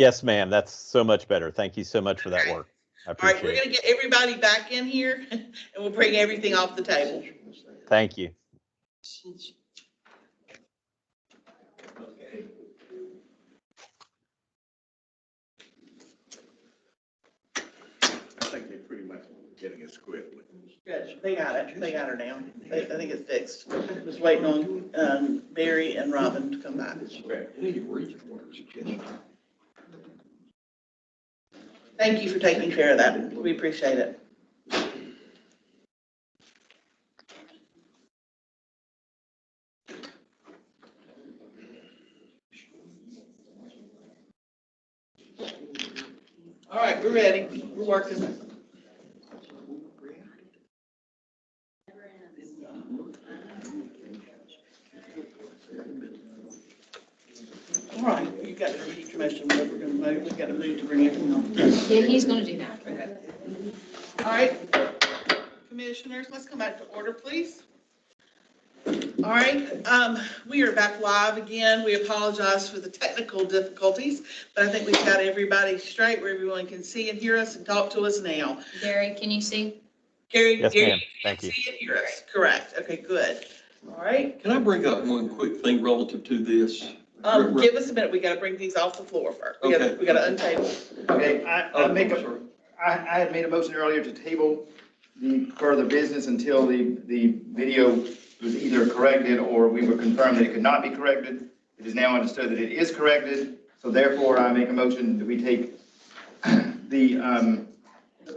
Yes, ma'am. That's so much better. Thank you so much for that work. I All right, appreciate we're it. going to get everybody back in here and we'll bring everything off the table. Thank you. I think they pretty much getting it squared with. Good, they got it. They got her now. I think it's fixed. Just waiting on Barry and Robin to come back. Thank you for taking care of that. We appreciate it. All right, we're ready. We're working. All right, you got to repeat your motion. We're going to move. We got to move to bring everything on. Yeah, he's going to do that. Okay. All right, commissioners, let's come back to order, please. All right, we are back live again. We apologize for the technical difficulties, but I think we've got everybody straight where everyone can see and hear us and talk to us now. Gary, can you see? Gary, Yes, Gary, ma'am. Thank you. See and hear us. Correct. Okay, good. All right. Can I bring up one quick thing relative to this? Give us a minute. We got to bring these off the floor first. We got to untable. Okay, I had made a motion earlier to table the further business until the video was either corrected or we were confirmed that it could not be corrected. It is now understood that it is corrected, so therefore I make a motion that we take the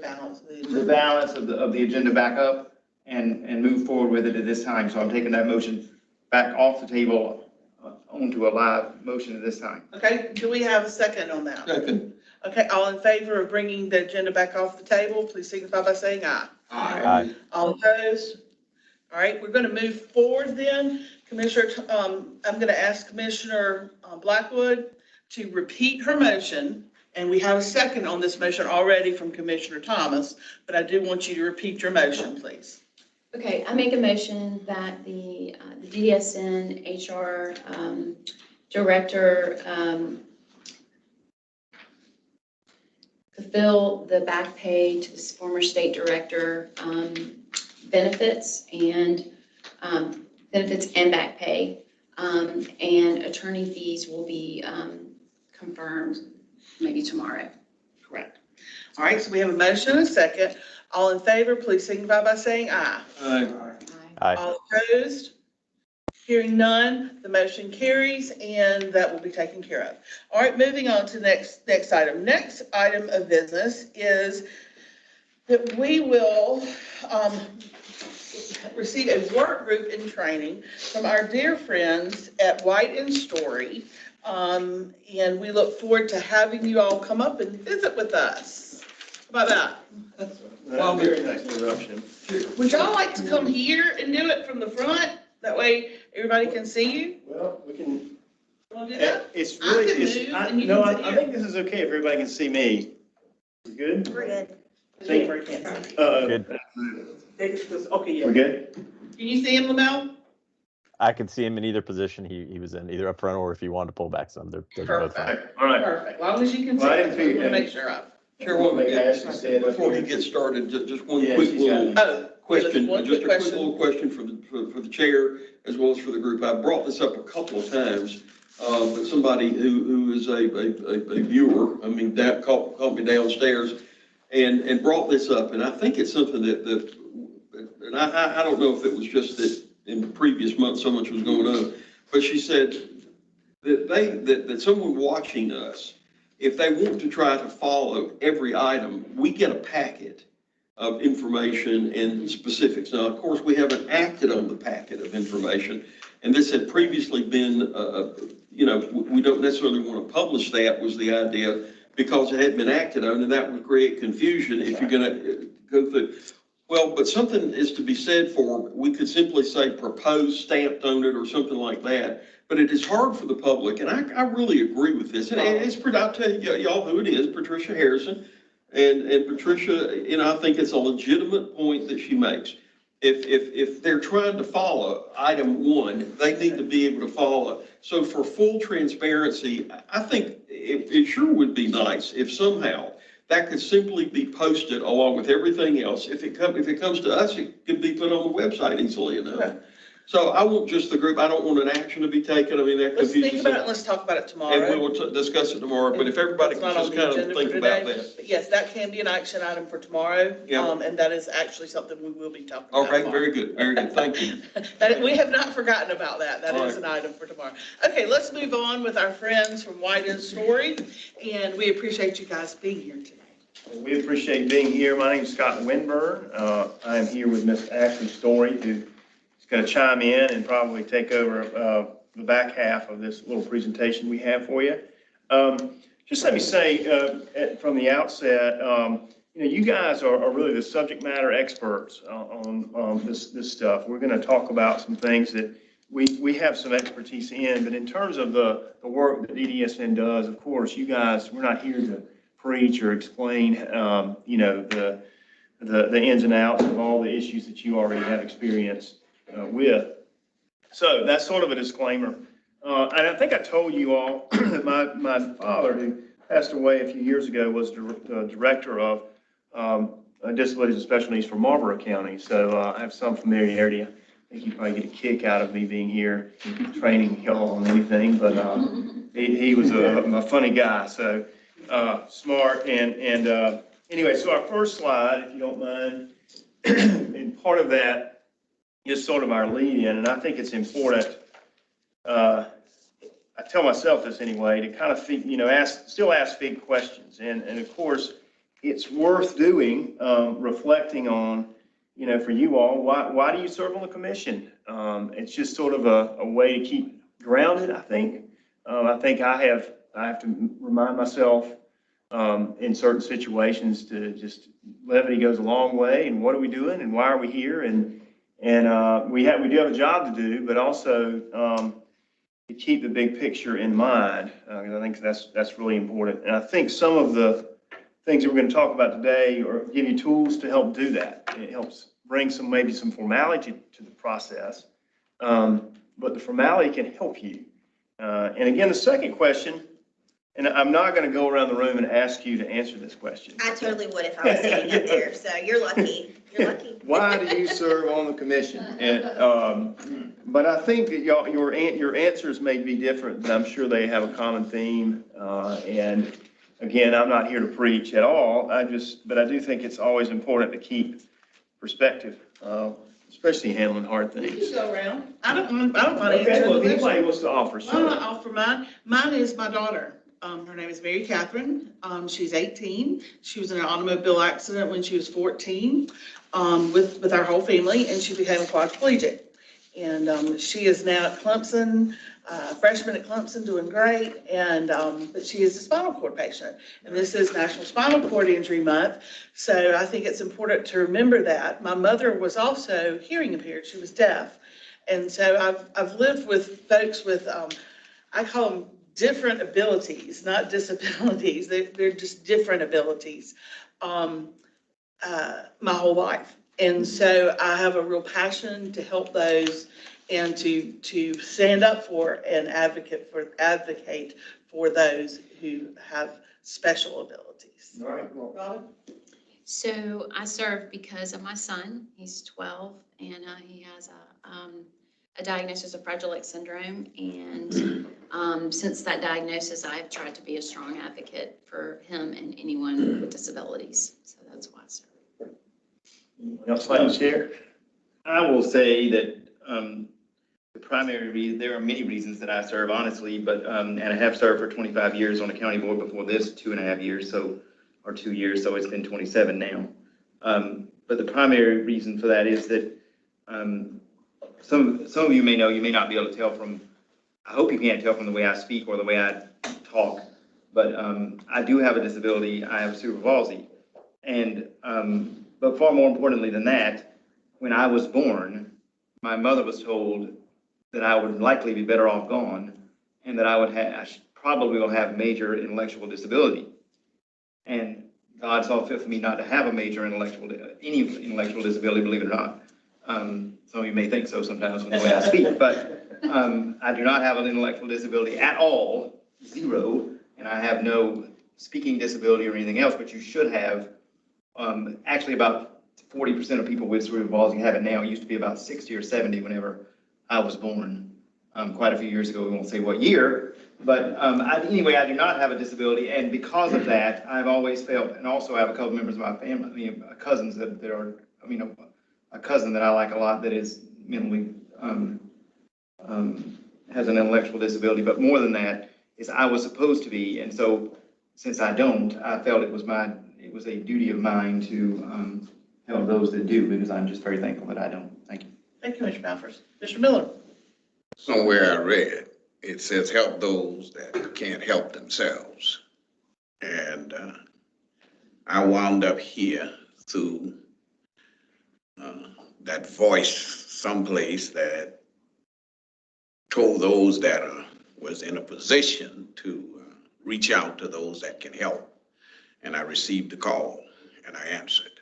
balance of the agenda back up and move forward with it at this time. So I'm taking that motion back off the table onto a live motion at this time. Okay, do we have a second on that? Second. Okay, all in favor of bringing the agenda back off the table, please signify by saying aye. Aye. All opposed? All right, we're going to move forward then. Commissioner, I'm going to ask Commissioner Blackwood to repeat her motion. And we have a second on this motion already from Commissioner Thomas, but I do want you to repeat your motion, please. Okay, I make a motion that the DDSN HR director fulfill the back pay to this former state director benefits and back pay, and attorney fees will be confirmed maybe tomorrow. Correct. All right, so we have a motion and a second. All in favor, please signify by saying aye. Aye. All opposed? Hearing none, the motion carries and that will be taken care of. All right, moving on to the next item. Next item of business is that we will receive a work group in training from our dear friends at White and Story. And we look forward to having you all come up and visit with us. How about that? Well, very nice interruption. Would y'all like to come here and do it from the front? That way everybody can see you? Well, we can. You want to do that? It's really, I can move and you no, can sit I think this is okay if everybody can see me. We good? We're good. Thank Jennifer can't see. Good. Okay, yeah. We're good? Can you see him, Lamel? I could see him in either position he was in, either up front or if you wanted to pull back some. They're both fine. All right. Perfect. As long as you can see Well, I him, didn't we figure- want to make sure of. Chairwoman, Ashley before you get started, just one Yeah, quick she's got little it. question, one just quick a quick little question for the chair as well as for the group. I brought this up a couple of times, but somebody who is a viewer, I mean, that called me downstairs and brought this up, and I think it's something that and I don't know if it was just that in previous months so much was going on, but she said that someone watching us, if they want to try to follow every item, we get a packet of information and specifics. Now, of course, we haven't acted on the packet of information, and this had previously been, we don't necessarily want to publish that was the idea because it hadn't been acted on, and that would create confusion if you're going to go through. Well, but something is to be said for, we could simply say proposed stamped on it or something like that. But it is hard for the public, and I really agree with this. And it's, I'll tell y'all who it is, Patricia Harrison. And Patricia, I think it's a legitimate point that she makes. If they're trying to follow item one, they need to be able to follow. So for full transparency, I think it sure would be nice if somehow that could simply be posted along with everything else. If it comes to us, it could be put on the website easily enough. Okay. So I want just the group, I don't want an action to be taken. I mean, that Let's think confuses. about it and let's talk about it tomorrow. And we will discuss it tomorrow, but if everybody It's can not on just the kind agenda of for think about today, that. but yes, that can be an action item for tomorrow. Yeah. And that is actually something we will be talking about. Okay, tomorrow. very good, thank you. We have not forgotten about that. That All is right. an item for tomorrow. Okay, let's move on with our friends from White End Story, and we appreciate you guys being here tonight. We appreciate being here. My name is Scott Winburn. I am here with Miss Ashley Story, who is going to chime in and probably take over the back half of this little presentation we have for you. Just let me say from the outset, you guys are really the subject matter experts on this stuff. We're going to talk about some things that we have some expertise in, but in terms of the work that DDSN does, of course, you guys, we're not here to preach or explain, the ins and outs of all the issues that you already have experience with. So that's sort of a disclaimer. And I think I told you all that my father, who passed away a few years ago, was the director of disabilities and special needs for Marlborough County. So I have some familiarity. I think you probably get a kick out of me being here, training y'all on anything, but he was a funny guy. So smart and anyway, so our first slide, if you don't mind, and part of that is sort of our lead in, and I think it's important. I tell myself this anyway, to kind of think, still ask big questions, and of course, it's worth doing, reflecting on, for you all, why do you serve on the commission? It's just sort of a way to keep grounded, I think. I think I have to remind myself in certain situations to just levity goes a long way, and what are we doing, and why are we here, and we do have a job to do, but also to keep the big picture in mind, because I think that's really important. And I think some of the things that we're going to talk about today or give you tools to help do that. It helps bring maybe some formality to the process, but the formality can help you. And again, the second question, and I'm not going to go around the room and ask you to answer this question. I totally would if I was standing up there, so you're lucky. You're lucky. Why do you serve on the commission? And, but I think that your answers may be different, but I'm sure they have a common theme. And again, I'm not here to preach at all. But I do think it's always important to keep perspective, especially handling hard You things. can go around. I don't mind Okay, answering well, the if anybody question. wants to offer, I'll sure. offer mine. Mine is my daughter. Her name is Mary Catherine. She's 18. She was in an automobile accident when she was 14 with our whole family, and she became a quadriplegic. And she is now at Clemson, freshman at Clemson, doing great. And but she is a spinal cord patient, and this is National Spinal Cord Injury Month. So I think it's important to remember that. My mother was also hearing impaired. She was deaf, and so I've lived with folks with I call them different abilities, not disabilities. They're just different abilities my whole life. And so I have a real passion to help those and to stand up for and advocate for those who have special abilities. All right, well, Robin? So I serve because of my son. He's 12 and he has a diagnosis of Fragile X syndrome. And since that diagnosis, I've tried to be a strong advocate for him and anyone with disabilities. So that's why I serve. else like to share? I will say that the primary reason, there are many reasons that I serve, honestly, but, and I have served for 25 years on the county board before this, 2.5 years, or 2 years, so it's been 27 now. But the primary reason for that is that some of you may know, you may not be able to tell from, I hope you can't tell from the way I speak or the way I talk, but I do have a disability. I have cerebral palsy. And, but far more importantly than that, when I was born, my mother was told that I would likely be better off gone and that I probably will have major intellectual disability. And God saw fit for me not to have any intellectual disability, believe it or not. Some of you may think so sometimes from the way I speak, but I do not have an intellectual disability at all, zero. and I have no speaking disability or anything else, but you should have. Actually, about 40% of people with cerebral palsy have it now. It used to be about 60 or 70 whenever I was born, quite a few years ago. We won't say what year, but anyway, I do not have a disability, and because of that, I've always felt, and also I have a couple members of my family, cousins that are, a cousin that I like a lot that is mentally, has an intellectual disability, but more than that is I was supposed to be, and so since I don't, I felt it was a duty of mine to help those that do, because I'm just very thankful that I don't. Thank you. Thank you, Mr. Balfour. Mr. Miller? Somewhere I read, it says help those that can't help themselves. And I wound up here through that voice someplace that told those that was in a position to reach out to those that can help. And I received the call and I answered.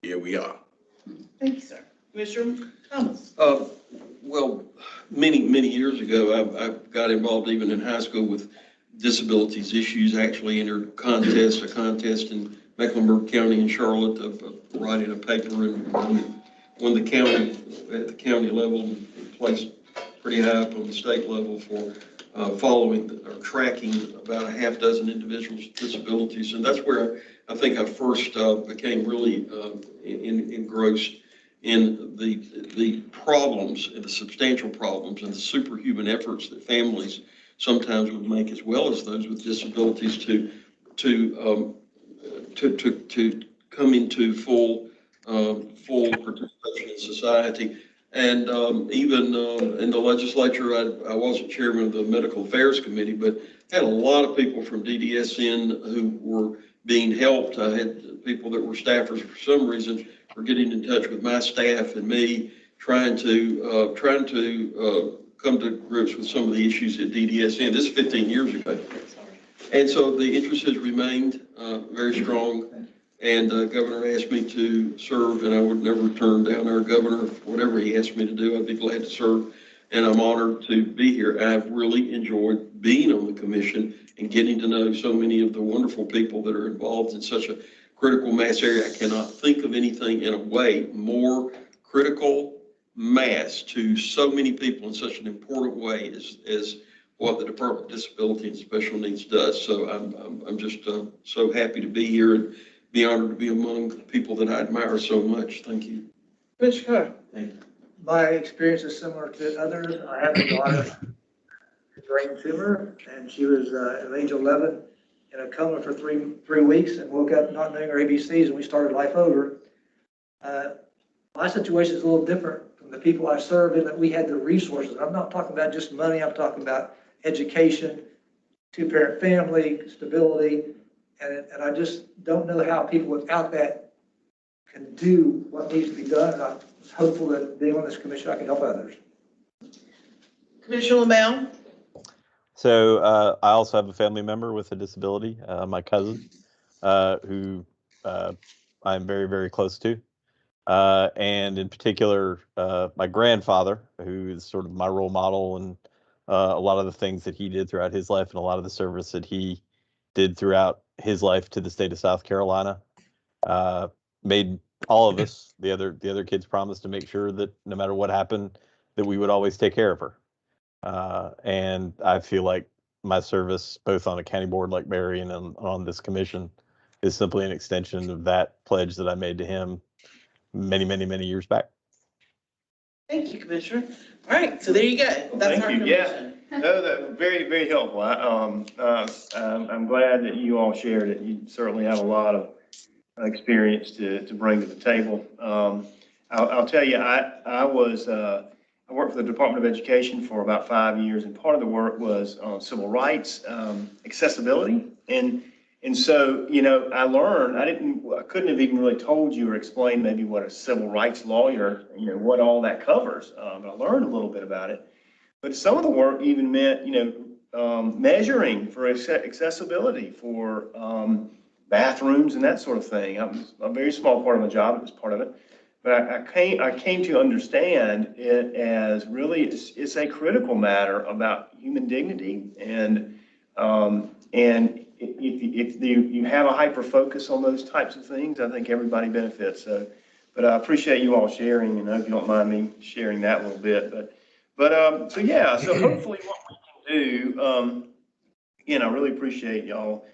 Here we are. Thank you, sir. Commissioner Thomas? Well, many years ago, I got involved even in high school with disabilities issues, actually entered a contest in Mecklenburg County in Charlotte of writing a paper and won the county at the county level and placed pretty high up on the state level for following or tracking about a half dozen individuals with disabilities. And that's where I think I first became really engrossed in the problems and the substantial problems and the superhuman efforts that families sometimes would make, as well as those with disabilities, to come into full participation in society. And even in the legislature, I wasn't chairman of the Medical Affairs Committee, but had a lot of people from DDSN who were being helped. I had people that were staffers for some reason were getting in touch with my staff and me, trying to come to grips with some of the issues at DDSN. This is 15 years ago. And so the interest has remained very strong. And the governor asked me to serve, and I would never turn down our governor. Whatever he asked me to do, I'd be glad to serve. And I'm honored to be here. I've really enjoyed being on the commission and getting to know so many of the wonderful people that are involved in such a critical mass area. I cannot think of anything in a way more critical mass to so many people in such an important way as what the Department of Disability and Special Needs does. So I'm just so happy to be here and be honored to be among the people that I admire so much. Thank you. Mr. Carr? Thank you. My experience is similar to others. I have a daughter with a brain tumor, and she was at age 11 in a coma for three weeks and woke up not knowing her ABCs, and we started life over. My situation is a little different from the people I served in that we had the resources. I'm not talking about just money. I'm talking about education, two-parent family, stability, and I just don't know how people without that can do what needs to be done. And I was hopeful that being on this commission, I can help others. Commissioner LaMelle? So I also have a family member with a disability, my cousin, who I'm very, very close to. And in particular, my grandfather, who is sort of my role model, and a lot of the things that he did throughout his life and a lot of the service that he did throughout his life to the state of South Carolina, made all of us, the other kids, promise to make sure that no matter what happened, that we would always take care of her. And I feel like my service, both on a county board like Barry and on this commission, is simply an extension of that pledge that I made to him many, many, many years back. Thank you, Commissioner. All right, so there you go. That's Thank our you. commission. No, that's very, very helpful. I'm glad that you all shared it. You certainly have a lot of experience to bring to the table. I'll tell you, I worked for the Department of Education for about 5 years, and part of the work was on civil rights, accessibility. And so, I learned, I couldn't have even really told you or explained maybe what a civil rights lawyer, what all that covers. But I learned a little bit about it. But some of the work even meant, measuring for accessibility for bathrooms and that sort of thing. A very small part of my job, it was part of it. But I came to understand it as really, it's a critical matter about human dignity and And if you have a hyper focus on those types of things, I think everybody benefits. So, but I appreciate you all sharing, and I hope you don't mind me sharing that a little bit. So yeah, so hopefully what we can do, again, I really appreciate y'all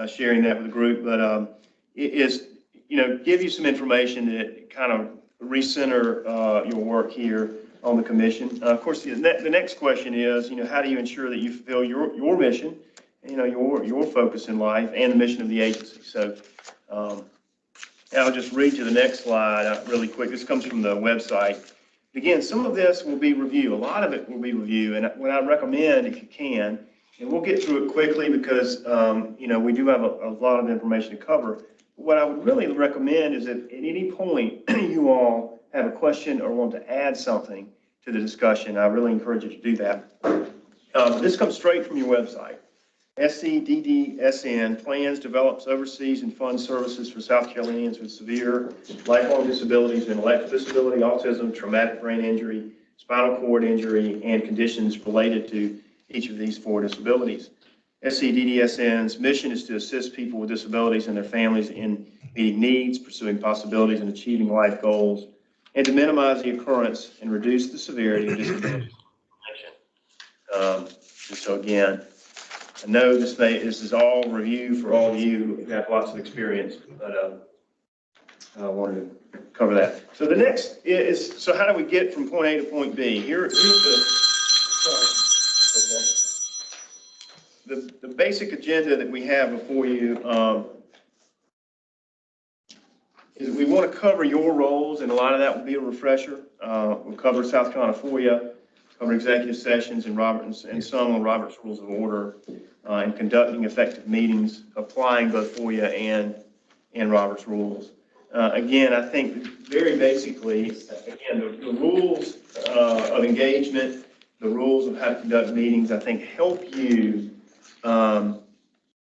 sharing that with the group, but it is, give you some information that kind of recenter your work here on the commission. Of course, the next question is, how do you ensure that you fulfill your mission, your focus in life and the mission of the agency? So I'll just read you the next slide really quick. This comes from the website. Again, some of this will be review. A lot of it will be review. And what I recommend, if you can, and we'll get through it quickly because, we do have a lot of information to cover. What I would really recommend is that at any point you all have a question or want to add something to the discussion, I really encourage you to do that. This comes straight from your website. DDSN plans, develops, oversees, and funds services for South Carolinians with severe lifelong disabilities, intellectual disability, autism, traumatic brain injury, spinal cord injury, and conditions related to each of these 4 disabilities. DDSN's mission is to assist people with disabilities and their families in meeting needs, pursuing possibilities, and achieving life goals, and to minimize the occurrence and reduce the severity of disability. And so again, I know this is all review for all of you who have lots of experience, but I wanted to cover that. So the next is, so how do we get from point A to point B? Here's the basic agenda that we have before you is we want to cover your roles, and a lot of that will be a refresher. We'll cover South Carolina FOIA, cover executive sessions and some on Robert's Rules of Order, and conducting effective meetings, applying both FOIA and Robert's Rules. Again, I think very basically, again, the rules of engagement, the rules of how to conduct meetings, I think help you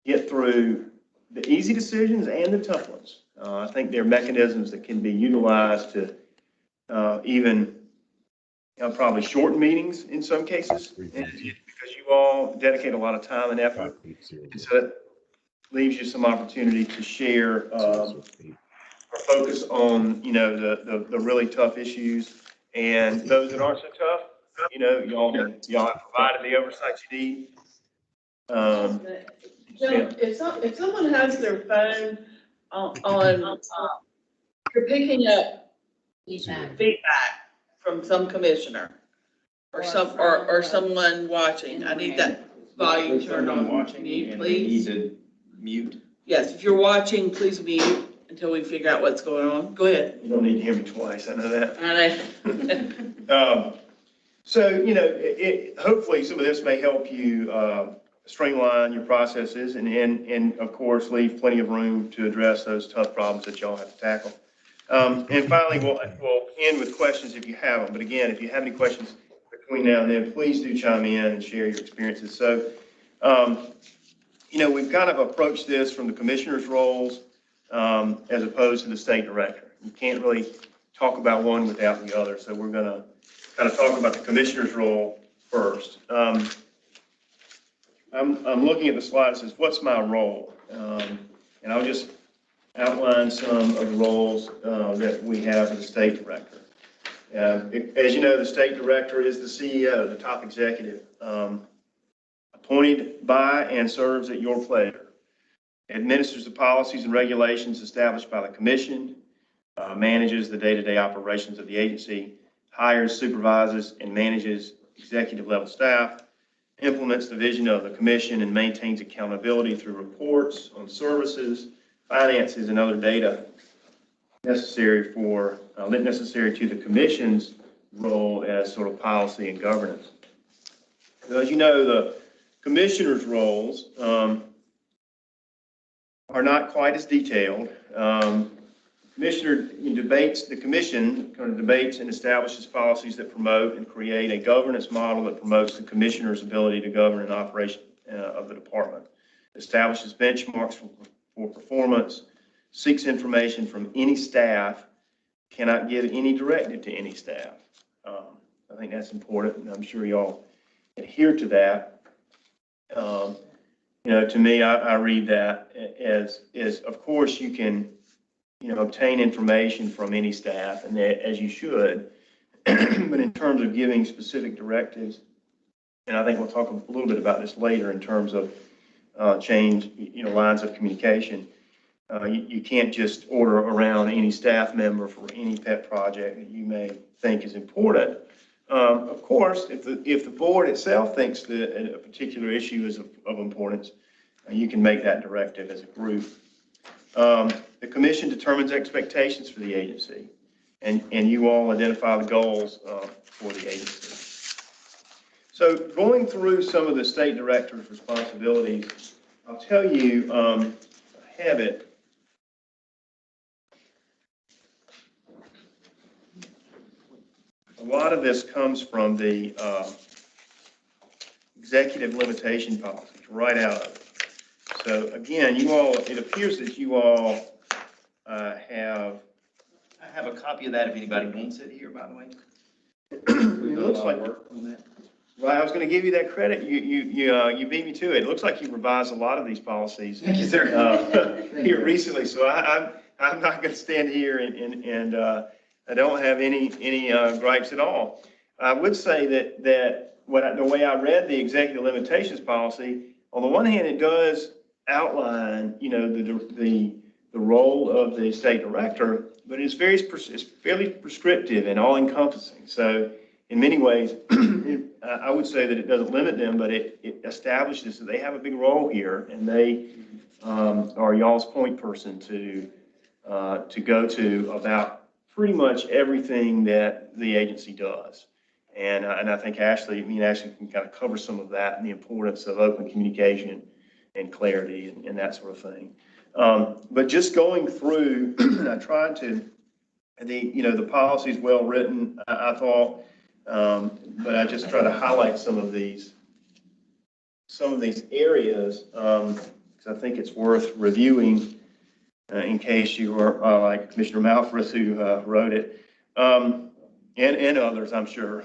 get through the easy decisions and the tough ones. I think there are mechanisms that can be utilized to even probably shorten meetings in some cases, because you all dedicate a lot of time and effort. And so that leaves you some opportunity to share or focus on, the really tough issues, and those that aren't so tough, y'all have provided the oversight you need. If someone has their phone on you're picking up feedback from some commissioner or someone watching, I need that volume turned on. Mute, please. Need to mute. Yes, if you're watching, please mute until we figure out what's going on. Go ahead. You don't need to hear me twice, I know that. I know. So, hopefully some of this may help you streamline your processes and of course, leave plenty of room to address those tough problems that y'all have to tackle. And finally, we'll end with questions if you have them. But again, if you have any questions between now and then, please do chime in and share your experiences. So, we've kind of approached this from the commissioner's roles as opposed to the state director. You can't really talk about one without the other. So we're going to kind of talk about the commissioner's role first. I'm looking at the slide that says, what's my role? And I'll just outline some of the roles that we have as the state director. As you know, the state director is the CEO, the top executive, appointed by and serves at your pleasure, administers the policies and regulations established by the commission, manages the day-to-day operations of the agency, hires, supervises, and manages executive level staff, implements the vision of the commission, and maintains accountability through reports on services, finances, and other data necessary to the commission's role as sort of policy and governance. So as you know, the commissioner's roles are not quite as detailed. The commission kind of debates and establishes policies that promote and create a governance model that promotes the commissioner's ability to govern an operation of the department, establishes benchmarks for performance, seeks information from any staff, cannot give any directive to any staff. I think that's important, and I'm sure y'all adhere to that. To me, I read that as, of course, you can, obtain information from any staff, and that, as you should, but in terms of giving specific directives, and I think we'll talk a little bit about this later in terms of change, lines of communication. You can't just order around any staff member for any pet project that you may think is important. Of course, if the board itself thinks that a particular issue is of importance, you can make that directive as a group. The commission determines expectations for the agency, and you all identify the goals for the agency. So going through some of the state director's responsibilities, I'll tell you, I have it. A lot of this comes from the executive limitation policy, right out of it. So again, it appears that you all have. I have a copy of that if anybody wants it here, by the way. It looks like work on that. Well, I was going to give you that credit. You beat me to it. It looks like you've revised a lot of these policies. Thank you, sir. Here recently, so I'm not going to stand here and I don't have any gripes at all. I would say that the way I read the executive limitations policy, on the one hand, it does outline, the role of the state director, but it's fairly prescriptive and all encompassing. So in many ways, I would say that it doesn't limit them, but it establishes that they have a big role here, and they are y'all's point person to go to about pretty much everything that the agency does. And I think Ashley can kind of cover some of that and the importance of open communication and clarity and that sort of thing. But just going through, I tried to, the policy is well written, I thought, but I just try to highlight some of these areas because I think it's worth reviewing in case you were like Commissioner Malfris, who wrote it, and others, I'm sure.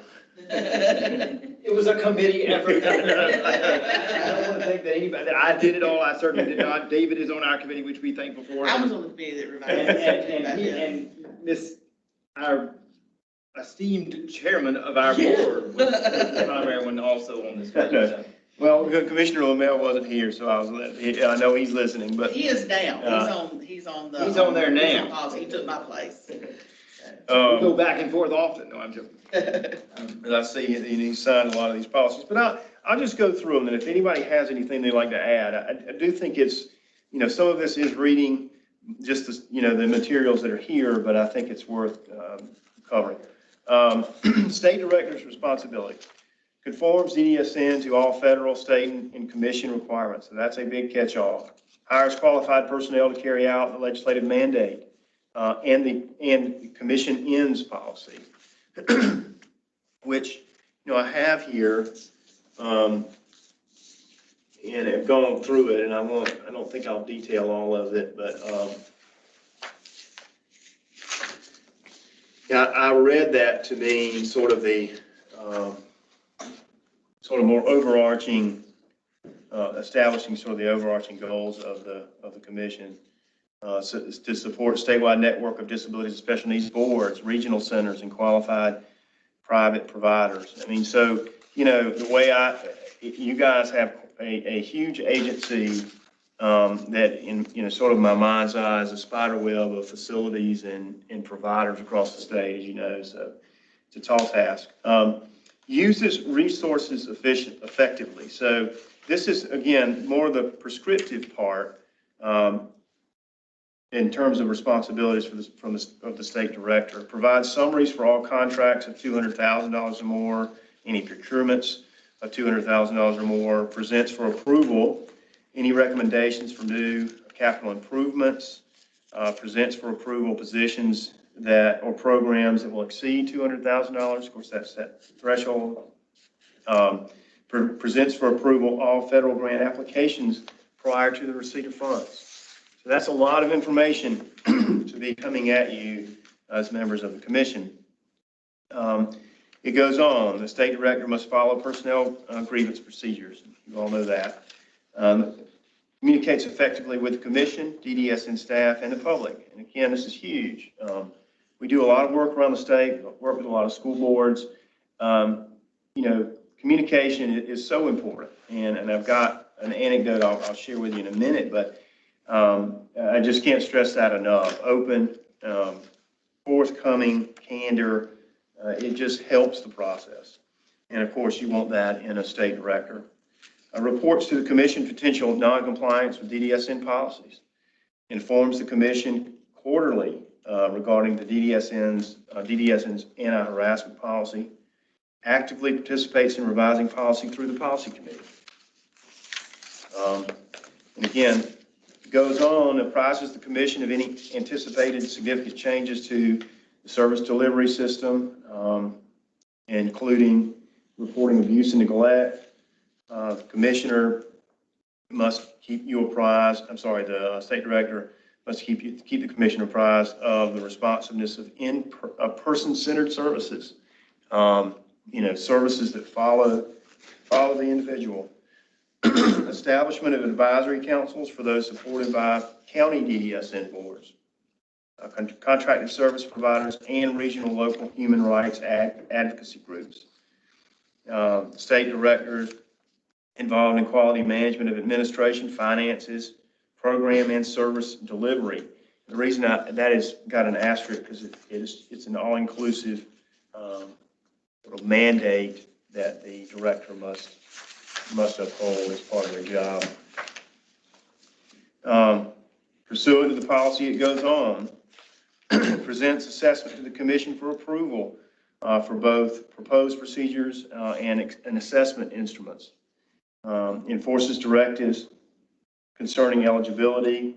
It was a committee effort. I don't want to think that I did it all. I certainly did not. David is on our committee, which we thank before. I was on the committee that revised. And Miss, our esteemed chairman of our board was the primary one also on this committee. So. Well, Commissioner Lamel wasn't here, so I know he's listening, but. He is now. He's on there now. He took my place. We go back and forth often. No, I'm joking. And I see he signed a lot of these policies, but I'll just go through them. And if anybody has anything they'd like to add, I do think it's, some of this is reading just the materials that are here, but I think it's worth covering. State director's responsibility. Conforms DDSN to all federal, state, and commission requirements. So that's a big catch-all. Hires qualified personnel to carry out the legislative mandate and the commission ends policy, which I have here, and have gone through it, and I don't think I'll detail all of it, but I read that to mean sort of the sort of more overarching, establishing sort of the overarching goals of the commission, so to support a statewide network of disabilities and special needs boards, regional centers, and qualified private providers. I mean, so the way you guys have a huge agency that in sort of my mind's eye is a spider web of facilities and providers across the state, as so it's a tall task. Uses resources effectively. So this is, again, more the prescriptive part in terms of responsibilities of the state director. Provides summaries for all contracts of $200,000 or more, any procurements of $200,000 or more, presents for approval any recommendations for new capital improvements, presents for approval positions or programs that will exceed $200,000. Of course, that's that threshold. Presents for approval all federal grant applications prior to the receipt of funds. So that's a lot of information to be coming at you as members of the commission. It goes on. The state director must follow personnel grievance procedures. You all know that. Communicates effectively with the commission, DDSN staff, and the public. And again, this is huge. We do a lot of work around the state, work with a lot of school boards. Communication is so important. And I've got an anecdote I'll share with you in a minute, but I just can't stress that enough. Open, forthcoming, candor, it just helps the process. And of course, you want that in a state director. Reports to the commission potential non-compliance with DDSN policies. Informs the commission quarterly regarding the DDSN's anti-harassment policy. Actively participates in revising policy through the policy committee. And again, it goes on, apprises the commission of any anticipated significant changes to the service delivery system, including reporting abuse and neglect. The commissioner must keep you apprised, the state director must keep the commission apprised of the responsiveness of person-centered services. Services that follow the individual. Establishment of advisory councils for those supported by county DDSN boards, contracted service providers, and regional local human rights advocacy groups. State directors involved in quality management of administration, finances, program, and service delivery. The reason that is got an asterisk because it's an all-inclusive sort of mandate that the director must uphold as part of their job. Pursuant to the policy, it goes on, presents assessment to the commission for approval for both proposed procedures and assessment instruments. Enforces directives concerning eligibility,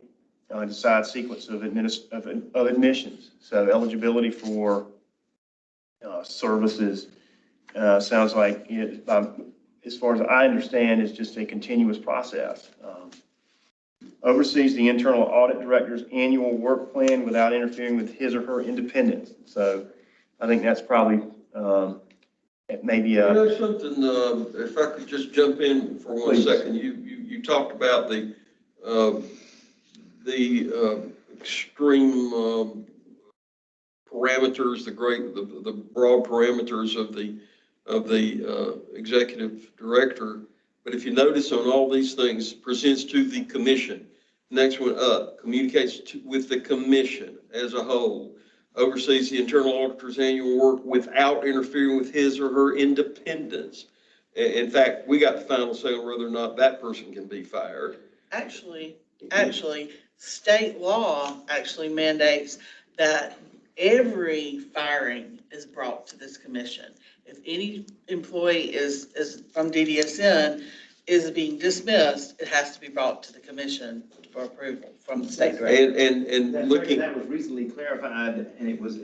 decides sequence of admissions. So eligibility for services sounds like it, as far as I understand, is just a continuous process. Oversees the internal audit director's annual work plan without interfering with his or her independence. So I think that's probably maybe something, if I could just jump in for 1 second. You talked about the extreme parameters, the broad parameters of the executive director. But if you notice on all these things, presents to the commission. Next one up, communicates with the commission as a whole. Oversees the internal auditor's annual work without interfering with his or her independence. In fact, we got the final say on whether or not that person can be fired. Actually, state law actually mandates that every firing is brought to this commission. If any employee is from DDSN is being dismissed, it has to be brought to the commission for approval from the state director. And looking, that was recently clarified, and it was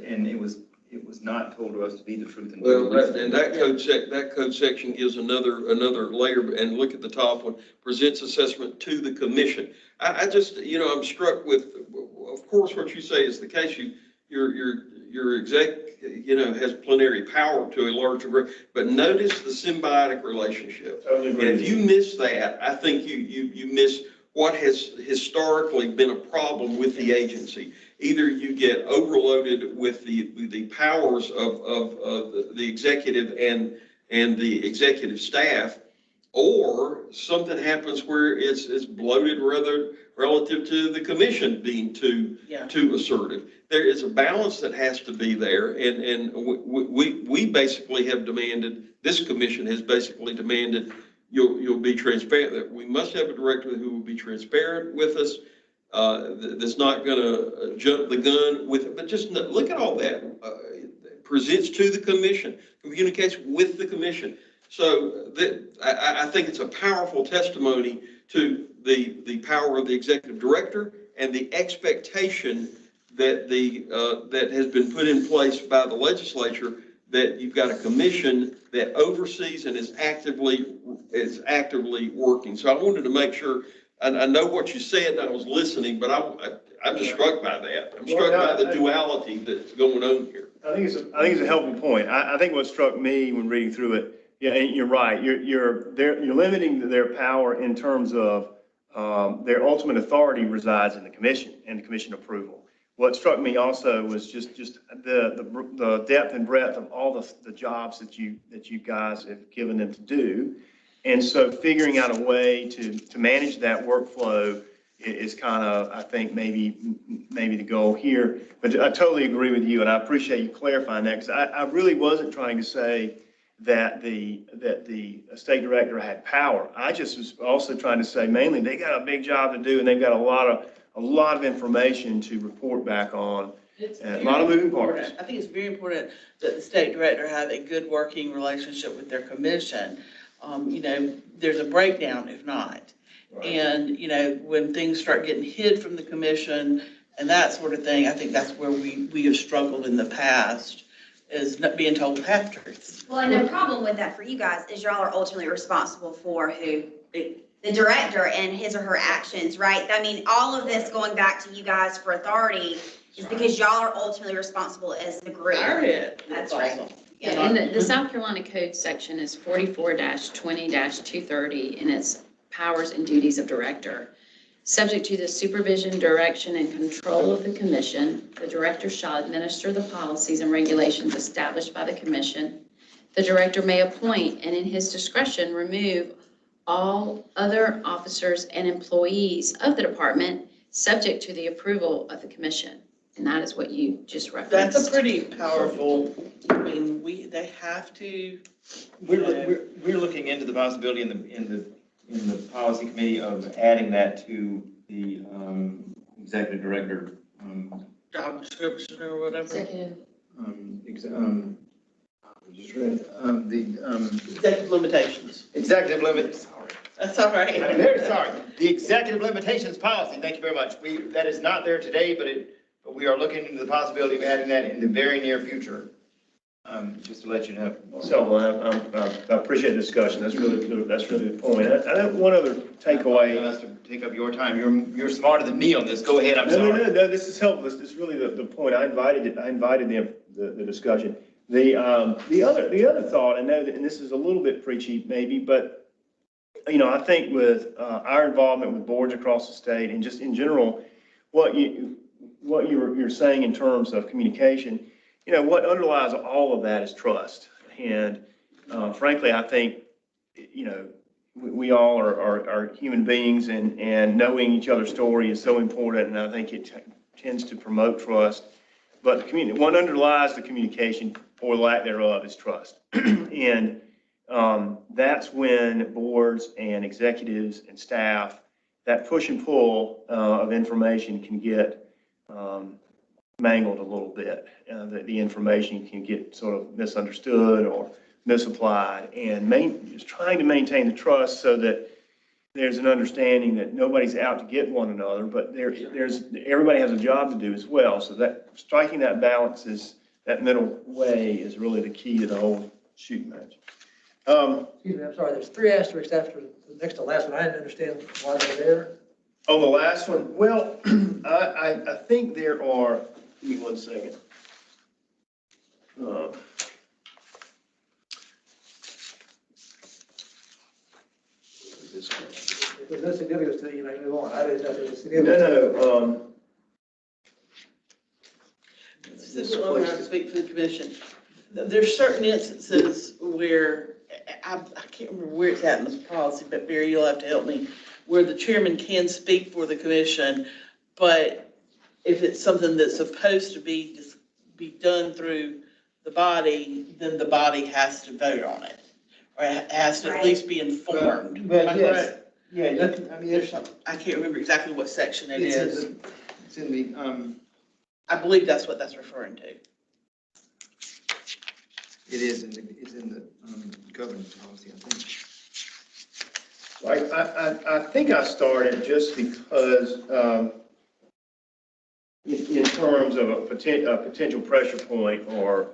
not told to us to be the truth. That code section gives another layer. And look at the top one, presents assessment to the commission. I just, I'm struck with, of course, what you say is the case. Your exec, has plenary power to a large degree, but notice the symbiotic relationship. Totally agree. And if you miss that, I think you miss what has historically been a problem with the agency. Either you get overloaded with the powers of the executive and the executive staff, or something happens where it's bloated relative to the commission being too assertive. There is a balance that has to be there, and we basically have demanded, this commission has basically demanded you'll be transparent, that we must have a director who will be transparent with us, that's not going to jump the gun with it, but just look at all that. Presents to the commission, communicates with the commission. So I think it's a powerful testimony to the power of the executive director and the expectation that that has been put in place by the legislature, that you've got a commission that oversees and is actively working. So I wanted to make sure, and I know what you said and I was listening, but I'm just struck by that. I'm struck by the duality that's going on here. I think it's a helpful point. I think what struck me when reading through it, Yeah, and you're right. You're limiting their power in terms of their ultimate authority resides in the commission and the commission approval. What struck me also was just the depth and breadth of all the jobs that you guys have given them to do. And so figuring out a way to manage that workflow is kind of, I think, maybe the goal here. But I totally agree with you, and I appreciate you clarifying that, because I really wasn't trying to say that the state director had power. I just was also trying to say mainly they got a big job to do, and they've got a lot of information to report back on. It's A lot of moving parts. important. I think it's very important that the state director have a good working relationship with their commission. You know, there's a breakdown if not. Right. And, you know, when things start getting hid from the commission and that sort of thing, I think that's where we have struggled in the past, is not being told half truths. Well, and the problem with that for you guys is y'all are ultimately responsible for the director and his or her actions, right? I mean, all of this going back to you guys for authority is because y'all are ultimately responsible as the group. Our head. That's right. Yeah, and the South Carolina Code section is 44-20-230, and it's powers and duties of director. Subject to the supervision, direction, and control of the commission, the director shall administer the policies and regulations established by the commission. The director may appoint and in his discretion remove all other officers and employees of the department subject to the approval of the commission. And that is what you just referenced. That's a pretty powerful, I mean, they have to. We're looking into the possibility in the policy committee of adding that to the executive director. Job description or whatever. Executive. Just read Executive limitations. executive limits. Sorry. That's all right. I'm very sorry. The executive limitations policy. Thank you very much. That is not there today, but we are looking into the possibility of adding that in the very near future. Just to let you know. So I appreciate the discussion. That's really the point. I have one other takeaway. Not to take up your time. You're smarter than me on this. Go ahead. I'm No, sorry. no, this is helpful. This is really the point. I invited the discussion. The other thought, I know that, and this is a little bit preachy maybe, but you know, I think with our involvement with boards across the state and just in general, what you're saying in terms of communication, you know, what underlies all of that is trust. And frankly, I think, you know, we all are human beings, and knowing each other's story is so important, and I think it tends to promote trust. But what underlies the communication, or lack thereof, is trust. And that's when boards and executives and staff, that push and pull of information can get mangled a little bit. The information can get sort of misunderstood or misapplied, and just trying to maintain the trust so that there's an understanding that nobody's out to get one another, but everybody has a job to do as well. So that striking that balance that middle way is really the key to the whole shooting match. Excuse me, I'm sorry, there's 3 asterisks after the next to last one. I didn't understand why they're there. On the last one, well, I think there are, give me 1 second. This one. If there's no significance to it, you may move on. I didn't know there was significance. No. This is what I speak for the commission. There's certain instances where, I can't remember where it's at in the policy, but Barry, you'll have to help me, where the chairman can speak for the commission, but if it's something that's supposed to be done through the body, then the body has to vote on it, or it has to at least be informed. But Am I yes. correct? Yeah, I mean, There's some, I can't remember exactly what section it is. It's in the, I believe that's what that's referring to. it is in the governance policy, I think. I think I started just because, in terms of a potential pressure point, or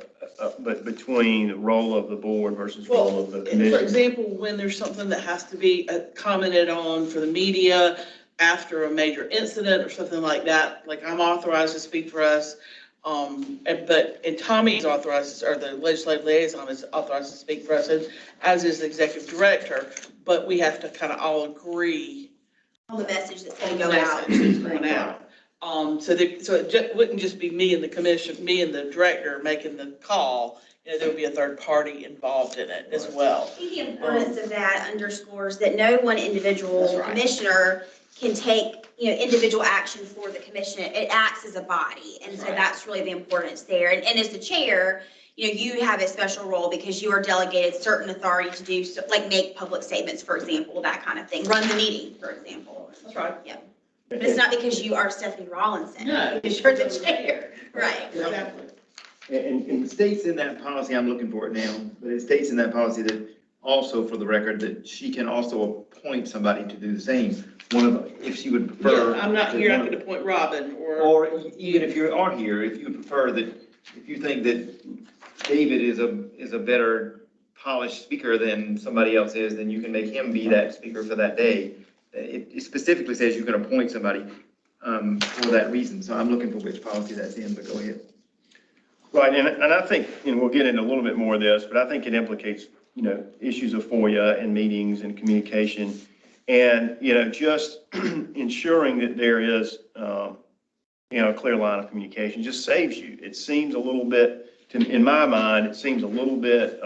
but between the role of the board versus role of the commission. For example, when there's something that has to be commented on for the media after a major incident or something like that, like I'm authorized to speak for us, And Tommy is authorized, or the legislative liaison is authorized to speak for us, as is the executive director, but we have to kind of all agree On the message that's on gonna the go out. message that's going out. So it wouldn't just be me and the commission, me and the director making the call, there would be a third party involved in it as well. I think the importance of that underscores that no one individual That's right. commissioner can take, individual action for the commission. It acts as a body. And so Right. that's really the importance there. And as the chair, you have a special role because you are delegated certain authority to do, so, like make public statements, for example, that kind of thing. Run the meeting, for example. That's right. But it's not because you are Stephanie Rawlinson. No. Because you're the chair. Right. Exactly. And it states in that policy, I'm looking for it now, but it states in that policy that also, for the record, that she can also appoint somebody to do the same. If she would prefer. Yeah, I'm not here, I could appoint Robin Or even if you are here, if you prefer that, if you think that David is a better polished speaker than somebody else is, then you can make him be that speaker for that day. It specifically says you can appoint somebody for that reason. So I'm looking for which policy that's in, but go ahead. Right, and I think, we'll get into a little bit more of this, but I think it implicates, issues of FOIA and meetings and communication. And, just ensuring that there is, a clear line of communication just saves you. It seems a little bit, in my mind, it seems a little bit,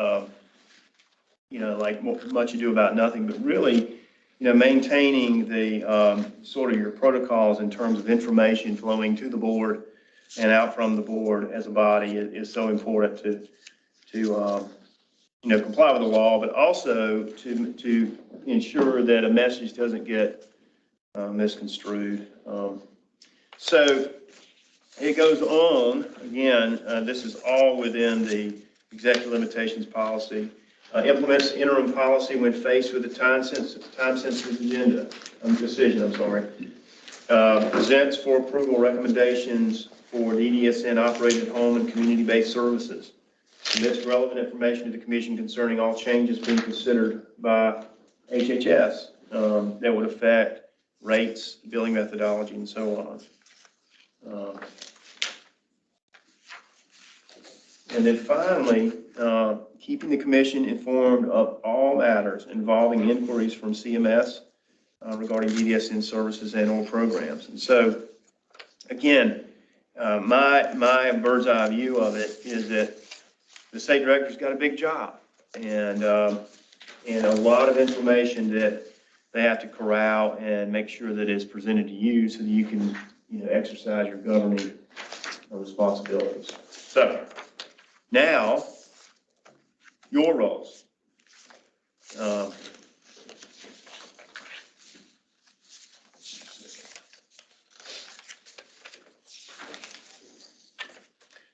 like much ado about nothing, but really, maintaining the, sort of your protocols in terms of information flowing to the board and out from the board as a body is so important to comply with the law, but also to ensure that a message doesn't get misconstrued. So it goes on, again, this is all within the executive limitations policy. Implements interim policy when faced with a time-sensitive decision. Presents for approval recommendations for DDSN operated home and community-based services. Submits relevant information to the commission concerning all changes being considered by HHS that would affect rates, billing methodology, and so on. And then finally, keeping the commission informed of all matters involving inquiries from CMS regarding DDSN services and/or programs. And so, again, my bird's eye view of it is that the state director's got a big job and a lot of information that they have to corral and make sure that it's presented to you so that you can, exercise your governing responsibilities. So now, your roles.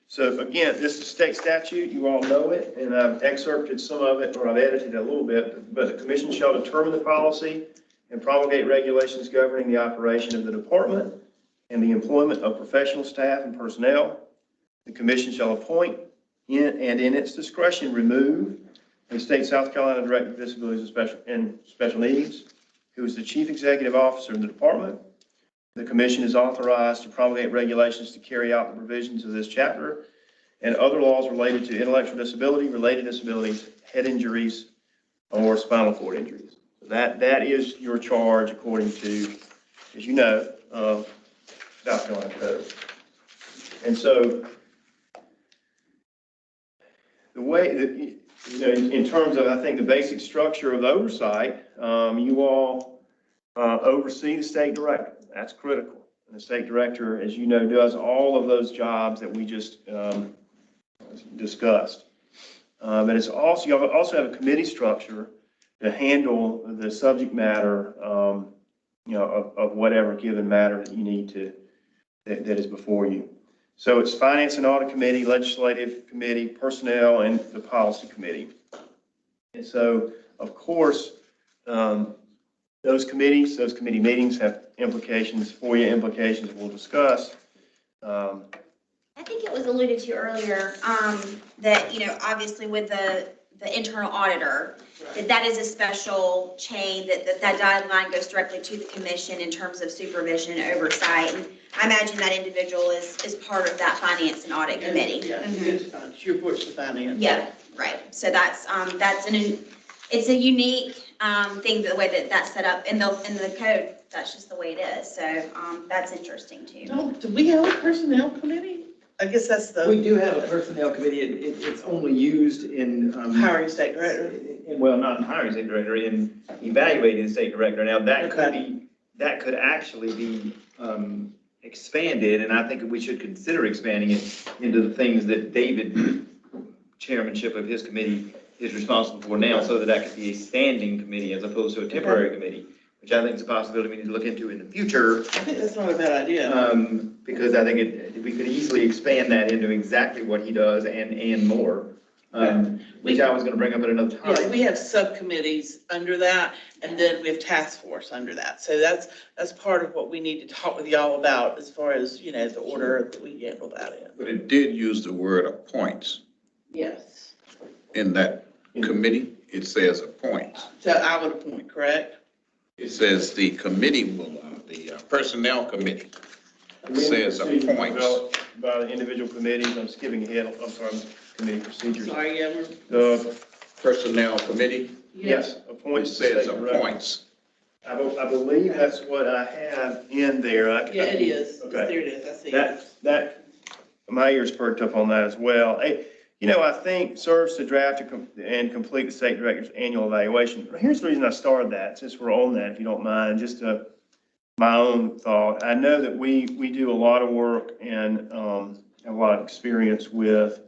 So again, this is state statute, you all know it, and I've excerpted some of it, or I've edited it a little bit, but the commission shall determine the policy and promulgate regulations governing the operation of the department and the employment of professional staff and personnel. The commission shall appoint and in its discretion remove the state South Carolina Director of Disabilities and Special Needs, who is the chief executive officer of the department. The commission is authorized to promulgate regulations to carry out the provisions of this chapter and other laws related to intellectual disability, related disabilities, head injuries, or spinal cord injuries. That is your charge according to, as you know, South Carolina Code. And so the way that, in terms of, I think, the basic structure of the oversight, you all oversee the state director. That's critical. And the state director, as you know, does all of those jobs that we just discussed. But it's also, you also have a committee structure to handle the subject matter, of whatever given matter that you need to, that is before you. So it's Finance and Audit Committee, Legislative Committee, Personnel, and the Policy Committee. And so, of course, those committee meetings have implications, FOIA implications we'll discuss. I think it was alluded to earlier, that, obviously with the internal auditor, that is a special chain, that guideline goes directly to the commission in terms of supervision and oversight. And I imagine that individual is part of that finance and audit committee. Yeah, she reports to finance. Yeah, right. So that's it's a unique, thing, the way that that's set up in the code. That's just the way it is. So, that's interesting too. Do we have a personnel committee? I guess that's We the do have a personnel committee. It's only used in. hiring state director. Well, not in hiring state director, in evaluating the state director. Now, that could actually be expanded, and I think we should consider expanding it into the things that David, chairmanship of his committee, is responsible for now, so that could be a standing committee as opposed to a temporary committee, which I think is a possibility we need to look into in the future. I think that's not a bad idea. Because I think we could easily expand that into exactly what he does and more. Which I was gonna bring up at another Yeah, time. we have subcommittees under that, and then we have task force under that. So that's part of what we need to talk with y'all about as far as, the order that we handle that in. But it did use the word appoints Yes. in that committee. It says appoints. So I would appoint, correct? It says the committee will, the personnel committee says appoints. By the individual committees, I'm skipping ahead, I'm sorry, committee procedures. Sorry, yeah, The, Personnel committee, yes, it appoints. says state director. appoints. I believe that's what I have in there. Yeah, it is. Okay. There it is. I see it. That, my ears perked up on that as well. I think serves to draft and complete the state director's annual evaluation. Here's the reason I started that, since we're on that, if you don't mind, just my own thought. I know that we do a lot of work and have a lot of experience with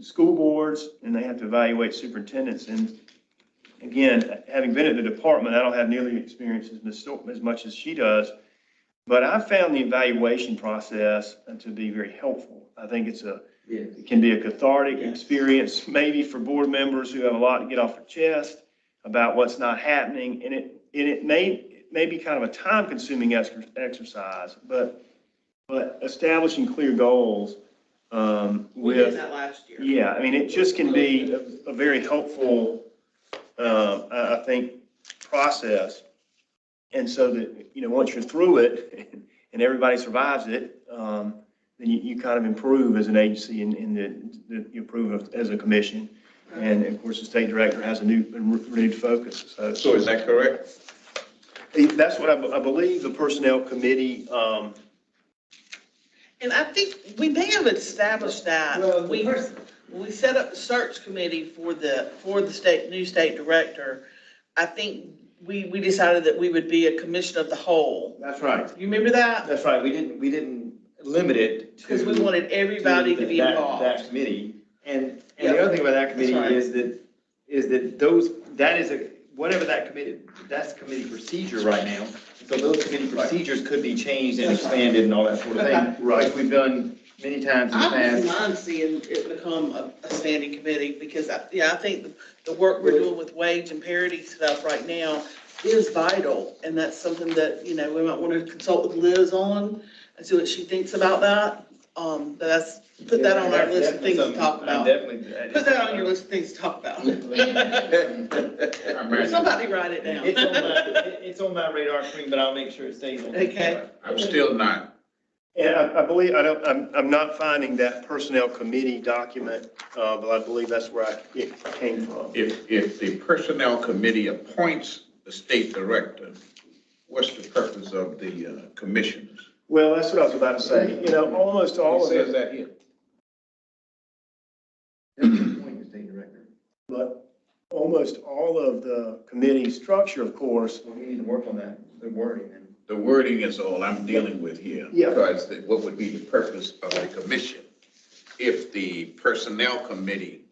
school boards, and they have to evaluate superintendents. And again, having been at the department, I don't have nearly the experience as much as she does. But I found the evaluation process to be very helpful. I think it can be a cathartic experience, maybe for board members who have a lot to get off their chest about what's not happening. And it may be kind of a time-consuming exercise, but establishing clear goals We did that last year. yeah, I mean, it just can be a very helpful, I think, process. And so that, once you're through it and everybody survives it, then you kind of improve as an agency and you improve as a commission. And of course, the state director has a renewed focus. So is that correct? That's what I believe the personnel committee, And I think we may have established that. Well, We set up the search committee for the new state director. I think we decided that we would be a commission of the whole. That's right. You remember that? That's right. We didn't limit it to. Because we wanted everybody to be involved. That committee. And Yeah. the other thing about that committee That's right. is that whatever that committee, that's committee procedure right now. So those committee procedures could be changed and expanded and all that sort of thing. Like we've done many times in the I wouldn't past. mind seeing it become a standing committee because, I think the work we're doing with wage and parity stuff right now is vital. And that's something that, we might want to consult with Liz on and see what she thinks about that. Put that on our list of things to talk about. Put that on your list of things to talk about. Somebody write it down. It's on my radar screen, but I'll make sure it stays on. Okay. I'm still not. and I believe, I'm not finding that personnel committee document, but I believe that's where it came from. If the personnel committee appoints the state director, what's the purpose of the commissioners? Well, that's what I was about to say. Almost all of It says it, that here. but almost all of the committee structure, of course. We need to work on that, the wording and. The wording is all I'm dealing with here. Yeah. Because what would be the purpose of the commission if the personnel committee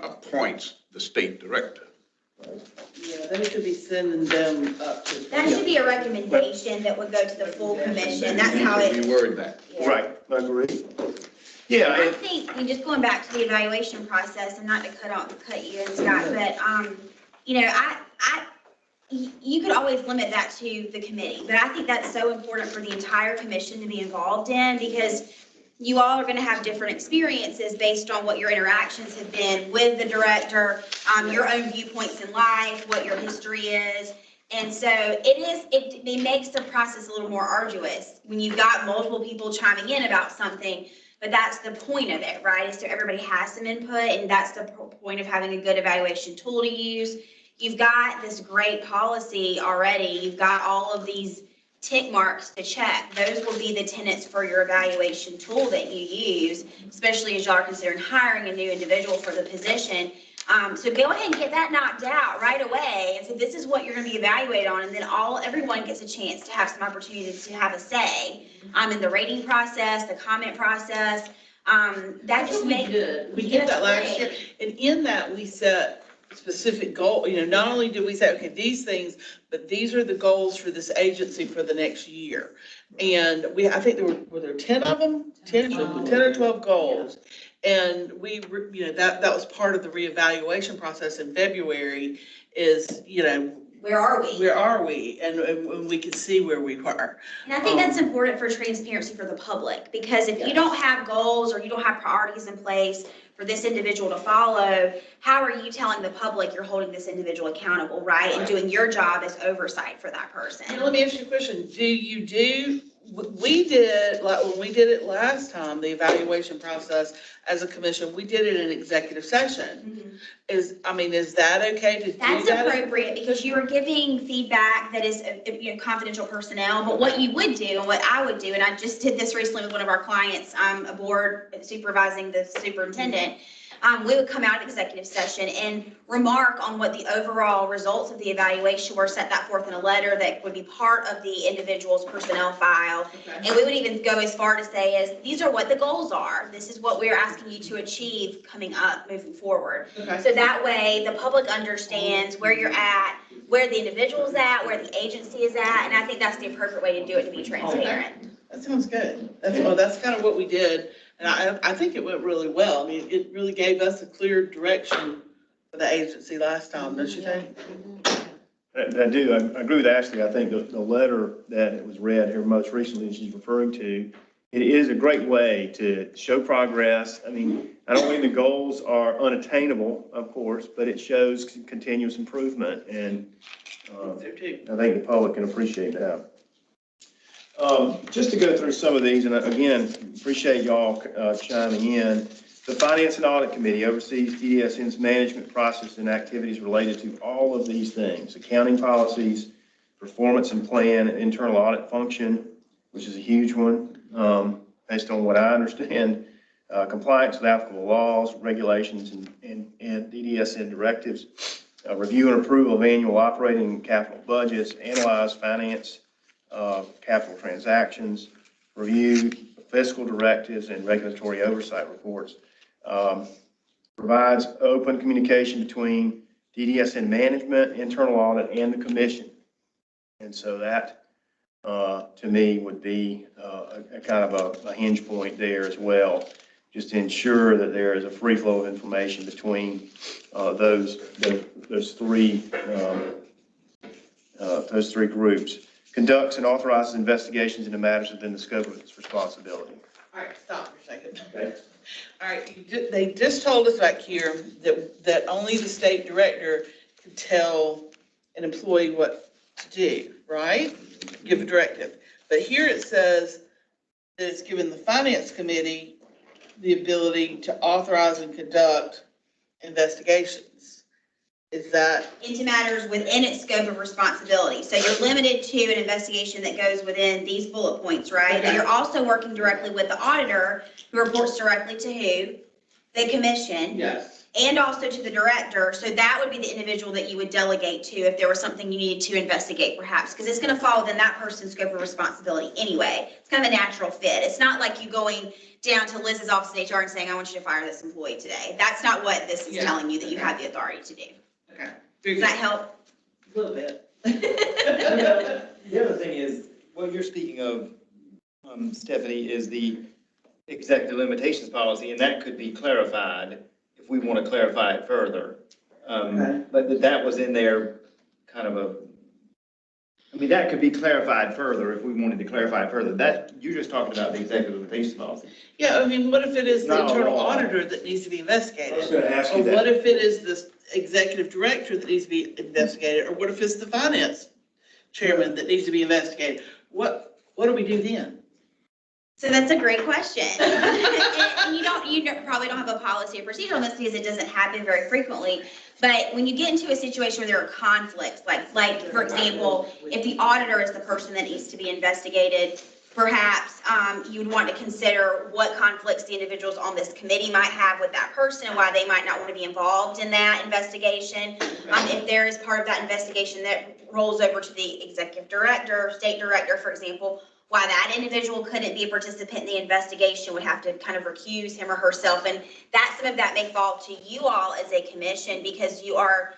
appoints the state director? Yeah, they should be sending them up to. That should be a recommendation that would go to the full commission. That's how it. Reword that. Yeah. Right, I agree. I Yeah, think, and just going back to the evaluation process, and not to cut you in, Scott, but, you could always limit that to the committee, but I think that's so important for the entire commission to be involved in, because you all are gonna have different experiences based on what your interactions have been with the director, your own viewpoints in life, what your history is. And so it makes the process a little more arduous when you've got multiple people chiming in about something. But that's the point of it, right? Is so everybody has some input, and that's the point of having a good evaluation tool to use. You've got this great policy already. You've got all of these tick marks to check. Those will be the tenets for your evaluation tool that you use, especially as y'all are considering hiring a new individual for the position. So go ahead and get that knocked out right away. And so this is what you're going to be evaluated on. And then everyone gets a chance to have some opportunity to have a say in the rating process, the comment process. That just makes we did that last year. And in that, we set specific goal. Not only did we say, okay, these things, but these are the goals for this agency for the next year. And I think were there 10 of them? 10 or 12 goals. And that was part of the reevaluation process in February is, where are we? Where are we? And we can see where we were. And I think that's important for transparency for the public, because if you don't have goals or you don't have priorities in place for this individual to follow, how are you telling the public you're holding this individual accountable, right? And doing your job as oversight for that person. And let me ask you a question. We did, like when we did it last time, the evaluation process as a commission, we did it in executive session. Mm-hmm. Is that okay to do that? That's appropriate, because you are giving feedback that is confidential personnel. But what you would do, and what I would do, and I just did this recently with one of our clients, I'm a board supervising the superintendent. We would come out of executive session and remark on what the overall results of the evaluation were, set that forth in a letter that would be part of the individual's personnel file. Okay. And we would even go as far to say these are what the goals are. This is what we're asking you to achieve coming up, moving forward. Okay. So that way the public understands where you're at, where the individual's at, where the agency is at. And I think that's the appropriate way to do it, to be transparent. Okay. That sounds good. That's kind of what we did. And I think it went really well. It really gave us a clear direction for the agency last time, don't you think? I do. I agree with Ashley. I think the letter that it was read here most recently, she's referring to, it is a great way to show progress. I don't think the goals are unattainable, of course, but it shows continuous improvement. And I think the public can appreciate that. Just to go through some of these, and again, appreciate y'all chiming in. The Finance and Audit Committee oversees DDSN's management process and activities related to all of these things: accounting policies, performance and plan, and internal audit function, which is a huge one, based on what I understand, compliance with applicable laws, regulations, and DDSN directives, review and approval of annual operating and capital budgets, analyze finance capital transactions, review fiscal directives and regulatory oversight reports, provides open communication between DDSN management, internal audit, and the commission. And so that, to me, would be a kind of a hinge point there as well, just to ensure that there is a free flow of information between those three groups. Conducts and authorizes investigations into matters within the scope of its responsibility. All right, stop for a second. Okay. All right, they just told us back here that only the state director can tell an employee what to do, right? Give a directive. But here it says that it's given the finance committee the ability to authorize and conduct investigations. Is that into matters within its scope of responsibility? So you're limited to an investigation that goes within these bullet points, right? Okay. But you're also working directly with the auditor, who reports directly to who? The commission. Yes. And also to the director. So that would be the individual that you would delegate to if there was something you needed to investigate, perhaps, because it's going to fall within that person's scope of responsibility anyway. It's kind of a natural fit. It's not like you going down to Liz's office in HR and saying, I want you to fire this employee today. That's not what this is telling you that you have the authority to do. Okay. Does that help? A little bit. The other thing is, what you're speaking of, Stephanie, is the executive limitations policy, and that could be clarified if we want to clarify it further. But that was in there kind of that could be clarified further if we wanted to clarify it further. That, you're just talking about the executive limitations policy. Yeah, what if it is the internal auditor that needs to be investigated? I was going to ask you that. What if it is the executive director that needs to be investigated? Or what if it's the finance chairman that needs to be investigated, what do we do then? So that's a great question. And you probably don't have a policy or procedure on this because it doesn't happen very frequently. But when you get into a situation where there are conflicts, like for example, if the auditor is the person that needs to be investigated, perhaps you would want to consider what conflicts the individuals on this committee might have with that person and why they might not want to be involved in that investigation. If there is part of that investigation that rolls over to the executive director, state director, for example, why that individual couldn't be a participant in the investigation, would have to kind of recuse him or herself. And some of that may fall to you all as a commission because you are,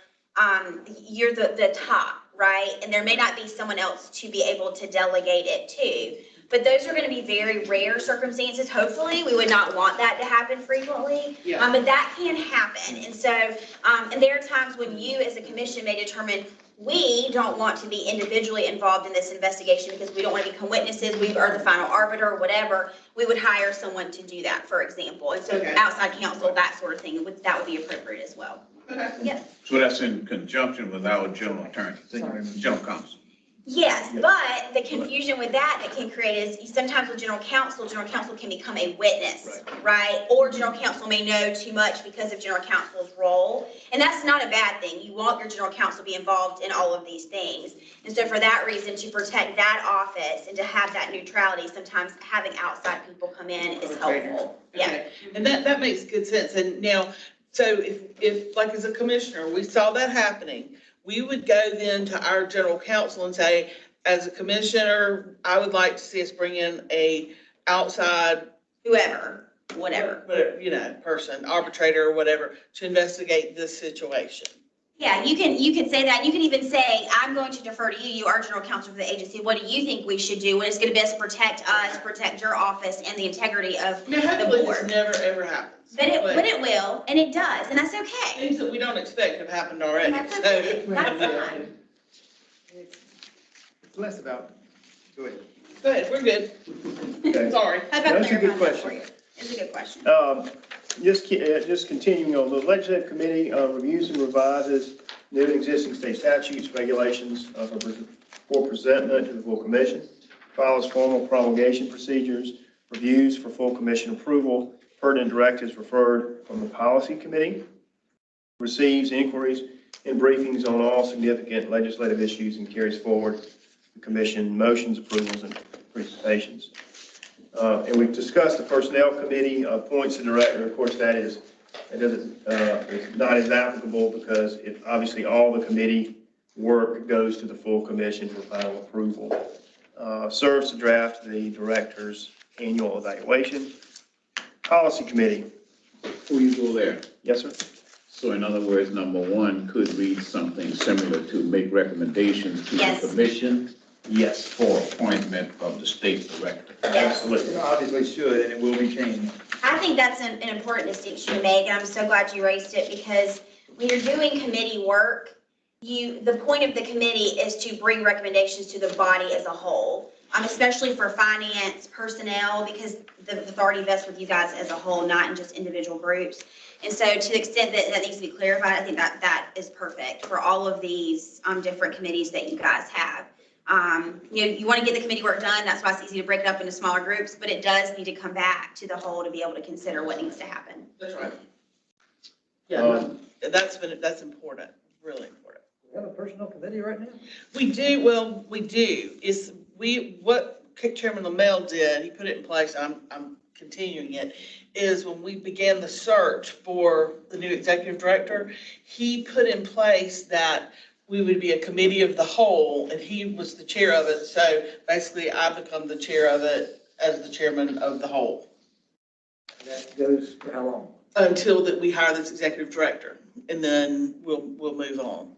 you're the top, right? And there may not be someone else to be able to delegate it to. But those are going to be very rare circumstances. Hopefully, we would not want that to happen frequently, but that can happen. And so, and there are times when you as a commission may determine we don't want to be individually involved in this investigation because we don't want to become witnesses, we are the final arbiter or whatever. We would hire someone to do that, for example. And so outside counsel, that sort of thing, that would be appropriate as well. Yeah. So that's in conjunction with our general attorney, general counsel. Yes, but the confusion with that can create is sometimes with general counsel can become a witness, right? Or general counsel may know too much because of general counsel's role. And that's not a bad thing. You want your general counsel to be involved in all of these things. And so for that reason, to protect that office and to have that neutrality, sometimes having outside people come in is helpful. Yeah. And that makes good sense. And now, so if like as a commissioner, we saw that happening, we would go then to our general counsel and say, as a commissioner, I would like to see us bring in a outside whatever, person, arbitrator or whatever, to investigate this situation. Yeah, you can say that. You can even say, I'm going to defer to you. You are general counsel for the agency. What do you think we should do? What is going to best protect us, protect your office and the integrity of the board? This never ever happens. But it will, and it does, and that's okay. Things that we don't expect have happened already. That's okay. That's fine. It's less about, go ahead. Go ahead, we're good. Okay. Sorry. That's a good question. It's a good question. Just continuing on, the legislative committee reviews and revises new and existing state statutes, regulations for presentment to the full commission, follows formal promulgation procedures, reviews for full commission approval, pertinent directives referred from the policy committee, receives inquiries and briefings on all significant legislative issues and carries forward the commission motions, approvals, and presentations. And we've discussed the personnel committee appoints the director. Of course, it's not as applicable because obviously all the committee work goes to the full commission for final approval. Serves to draft the director's annual evaluation. Policy committee. Before you go there, Yes, sir. so in other words, number one could read something similar to make recommendations to Yes. the commission Yes. for appointment of the state director. Absolutely. It obviously should, and it will be changed. I think that's an important distinction to make, and I'm so glad you raised it because when you're doing committee work, the point of the committee is to bring recommendations to the body as a whole, especially for finance, personnel, because the authority vests with you guys as a whole, not in just individual groups. And so to the extent that that needs to be clarified, I think that is perfect for all of these different committees that you guys have. You want to get the committee work done. That's why it's easy to break it up into smaller groups, but it does need to come back to the whole to be able to consider what needs to happen. That's right. Yeah, that's important, really important. We have a personnel committee right now? We do, what Chairman LaMelle did, he put it in place, I'm continuing it, is when we began the search for the new executive director, he put in place that we would be a committee of the whole, and he was the chair of it, so basically I become the chair of it as the chairman of the whole. That goes for how long? Until that we hire this executive director, and then we'll move on.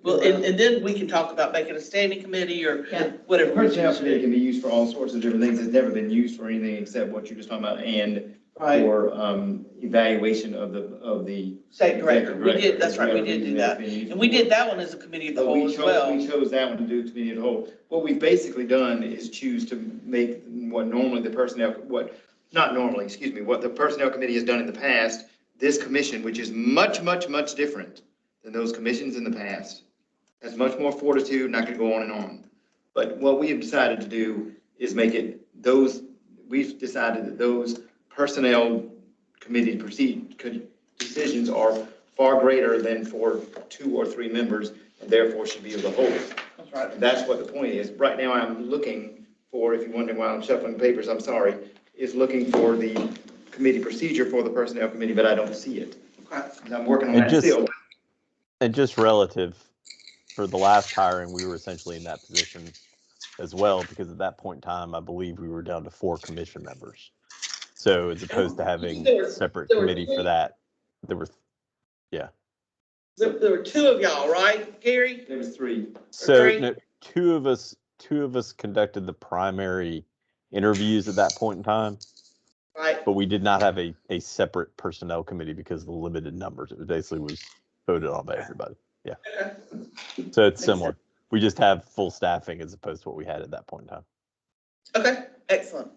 Well, and then we can talk about making a standing committee or whatever. The personnel committee can be used for all sorts of different things. It's never been used for anything except what you're just talking about, and for evaluation of the State director. We did, that's right, we did do that. And we did that one as a committee of the whole as well. We chose that one to do committee of the whole. What we've basically done is choose to make what normally the personnel, what the personnel committee has done in the past, this commission, which is much, much, much different than those commissions in the past. has much more fortitude, and I could go on and on. But what we have decided to do is make it we've decided that those personnel committee decisions are far greater than for 2 or 3 members, and therefore should be of the whole. That's right. And that's what the point is. Right now, I'm looking for, if you're wondering why I'm shuffling papers, I'm sorry, is looking for the committee procedure for the personnel committee, but I don't see it. Okay. And I'm working on And that just- still. And just relative, for the last hiring, we were essentially in that position as well, because at that point in time, I believe we were down to 4 commission members. So as opposed to having a separate committee for that, there were, There were 2 of y'all, right, Gary? There was 3. so Three? no, two of us conducted the primary interviews at that point in time, Right. but we did not have a separate personnel committee because of the limited numbers. It basically was voted on by everybody. Yeah. Okay. So it's Makes similar. We just have full staffing as opposed to what we had at that point in time. Okay, excellent.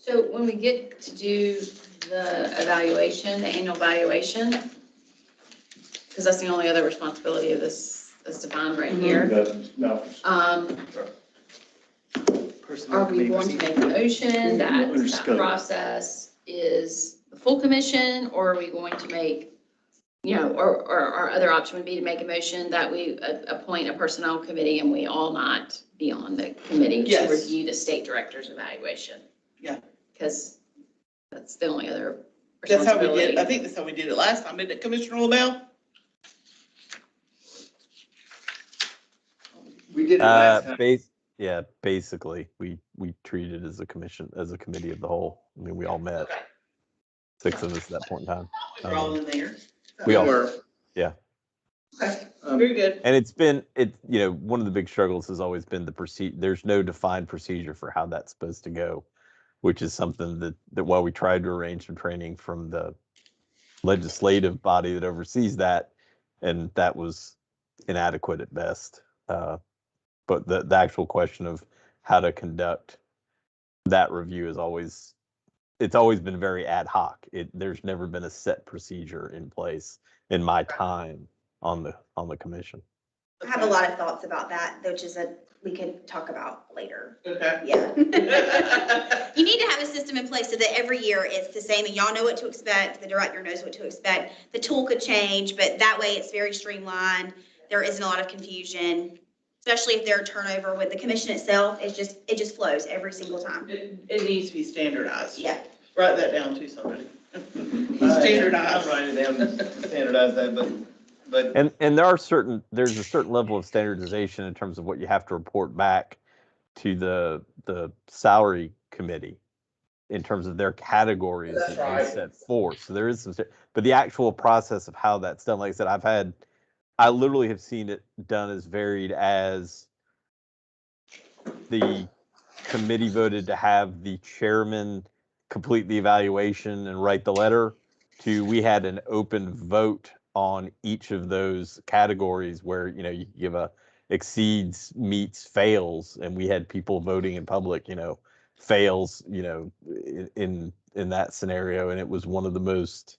So when we get to do the evaluation, the annual evaluation, because that's the only other responsibility of this, that's defined right here. No. Are we going to make a motion that that process is the full commission, or are we going to make, or our other option would be to make a motion that we appoint a personnel committee and we all not be on the committee to Yes. review the state director's evaluation? Yeah. Because that's the only other That's how we responsibility. did, I think that's how we did it last time, isn't it, Commissioner LaBelle? We did it last time. Basically, we treated it as a commission, as a committee of the whole. I mean, we all met, Okay. 6 of us at that point in time. We're all in there. We all were. Yeah. Okay, very good. And one of the big struggles has always been there's no defined procedure for how that's supposed to go, which is something that while we tried to arrange some training from the legislative body that oversees that, and that was inadequate at best. But the actual question of how to conduct that review it's always been very ad hoc. There's never been a set procedure in place in my time on the commission. I have a lot of thoughts about that, which is we can talk about later. Okay. Yeah. You need to have a system in place so that every year it's the same and y'all know what to expect. The director knows what to expect. The tool could change, but that way it's very streamlined. There isn't a lot of confusion, especially if there's turnover with the commission itself. It just flows every single time. It needs to be standardized. Yeah. Write that down to somebody. I'm Standardized. writing it down, standardize that, but. And there's a certain level of standardization in terms of what you have to report back to the salary committee in terms of their categories That's that right. they set forth. So there is but the actual process of how that's done, like I said, I literally have seen it done as varied as the committee voted to have the chairman complete the evaluation and write the letter, to we had an open vote on each of those categories where, you give a exceeds, meets, fails, and we had people voting in public, fails, in that scenario. And it was one of the most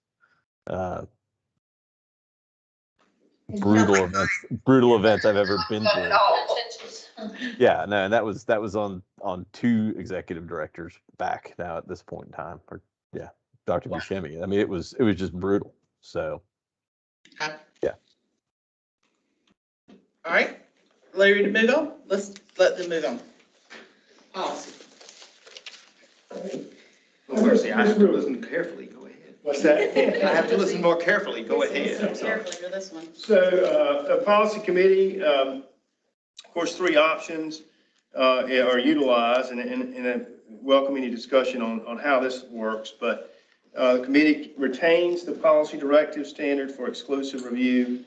brutal events I've ever been through. Yeah, no, and that was on 2 executive directors back now at this point in time. Or yeah, Dr. Buscemi. I mean, it was just brutal. So Okay. yeah. All right, Larry, to move on? Let's let them move on. Policy. Oh, mercy, I have to listen carefully, go ahead. What's that? I have to listen more carefully, go ahead, I'm sorry. Carefully for this one. So, the policy committee, of course, 3 options are utilized, and I welcome any discussion on how this works, but the committee retains the policy directive standard for exclusive review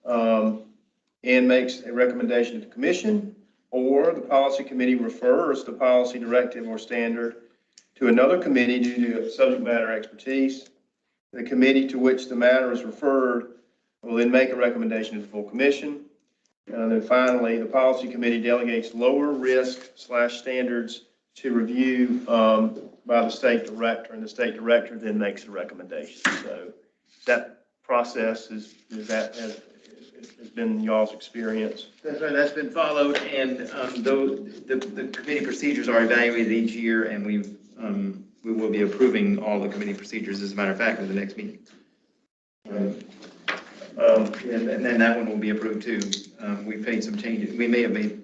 and makes a recommendation to the commission, or the policy committee refers the policy directive or standard to another committee due to subject matter expertise. The committee to which the matter is referred will then make a recommendation to the full commission. And then finally, the policy committee delegates lower risk/standards to review by the state director, and the state director then makes a recommendation. So that process has been y'all's experience? That's right, that's been followed, and the committee procedures are evaluated each year, and we will be approving all the committee procedures, as a matter of fact, at the next meeting. And then that one will be approved too. We've made some changes, we may have made,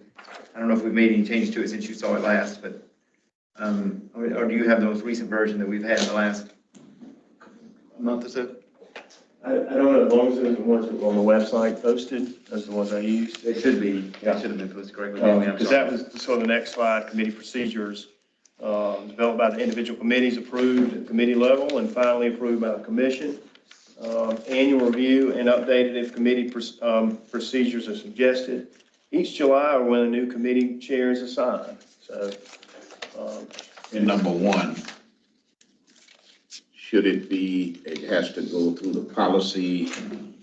I don't know if we've made any changes to it since you saw it last, but, or do you have the most recent version that we've had in the last month or so? I don't know, as long as those are the ones that were on the website posted, those are the ones I used. They should be, they should have been posted correctly. Because that was, so the next slide, committee procedures, developed by the individual committees, approved at committee level, and finally approved by the commission. Annual review and updated if committee procedures are suggested. Each July or when a new committee chair is assigned. So, In number 1, should it be, it has to go through the policy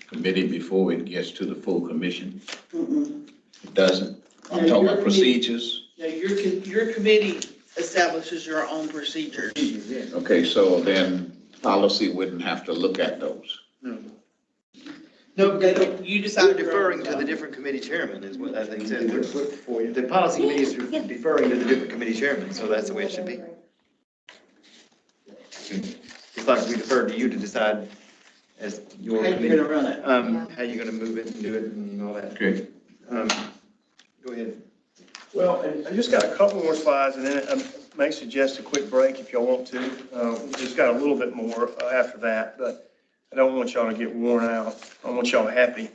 committee before it gets to the full commission? It doesn't? I'm talking about procedures. No, your committee establishes your own procedures. Okay, so then policy wouldn't have to look at those. No, they don't, you decide. We're deferring to the different committee chairmen is what I think said. The policy committee is deferring to the different committee chairmen, so that's the way it should be. It's like we defer to you to decide as your How committee. you're gonna run it. How you're gonna move it and do it and all that. Okay. Go ahead. well, and I just got a couple more slides, and then I may suggest a quick break if y'all want to. Just got a little bit more after that, but I don't want y'all to get worn out. I want y'all happy.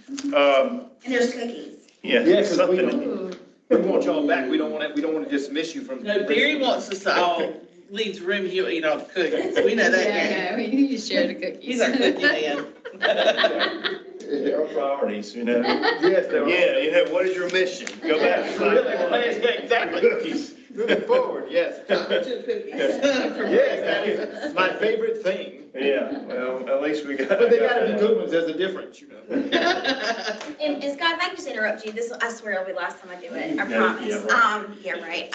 And there's cookies. Yeah. Yeah, 'cause something. We want y'all back. We don't want to dismiss you from. No, Barry wants us to all leave the room, he'll eat all the cookies. We know that, Barry. Yeah, you share the cookies. He's our cookie man. There are priorities, you know. Yes, there are. Yeah, you know, what is your mission? Go back. Yeah, exactly. Cookies. Moving forward, yes. Two cookies. Yes, that is my favorite thing. Yeah, well, at least we got. But they gotta be good ones, there's a difference, you know. And Scott, if I can just interrupt you, this, I swear it'll be the last time I do it, I Yeah, promise. yeah, Yeah, right.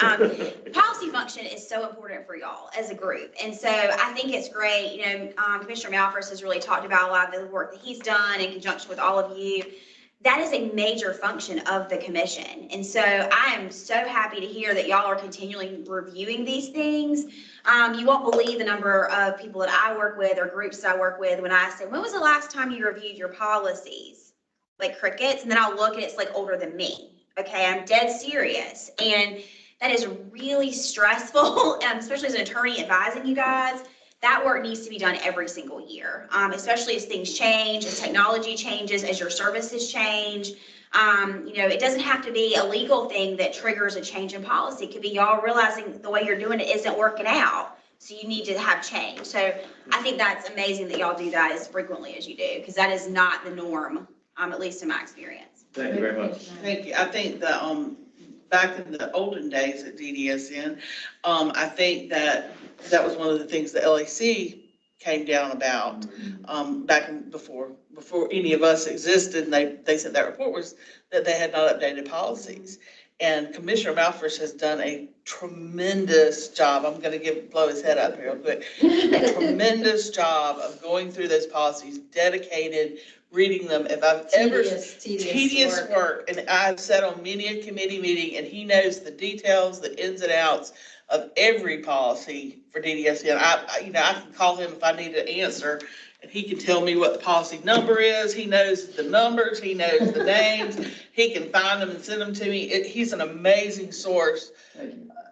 Policy function is so important for y'all as a group. And so I think it's great, you know, Commissioner Malfris has really talked about a lot of the work that he's done in conjunction with all of you. That is a major function of the commission. And so I am so happy to hear that y'all are continually reviewing these things. You won't believe the number of people that I work with or groups that I work with when I say, when was the last time you reviewed your policies? Like crickets, and then I'll look and it's like older than me. Okay, I'm dead serious. And that is really stressful, especially as an attorney advising you guys. That work needs to be done every single year, especially as things change, as technology changes, as your services change. You know, it doesn't have to be a legal thing that triggers a change in policy. It could be y'all realizing the way you're doing it isn't working out. So you need to have change. So I think that's amazing that y'all do that as frequently as you do, because that is not the norm, at least in my experience. Thank you very much. Thank you. I think that, back in the olden days at DDSN, I think that was one of the things the LAC came down about, back in, before any of us existed, and they said that report was that they had not updated policies. And Commissioner Malfris has done a tremendous job. I'm going to blow his head up here real quick. A tremendous job of going through those policies, dedicated, reading them. If I've ever tedious work, and I've sat on many a committee meeting, and he knows the details, the ins and outs of every policy for DDSN. I can call him if I need an answer, and he can tell me what the policy number is. He knows the numbers. He knows the names. He can find them and send them to me. He's an amazing source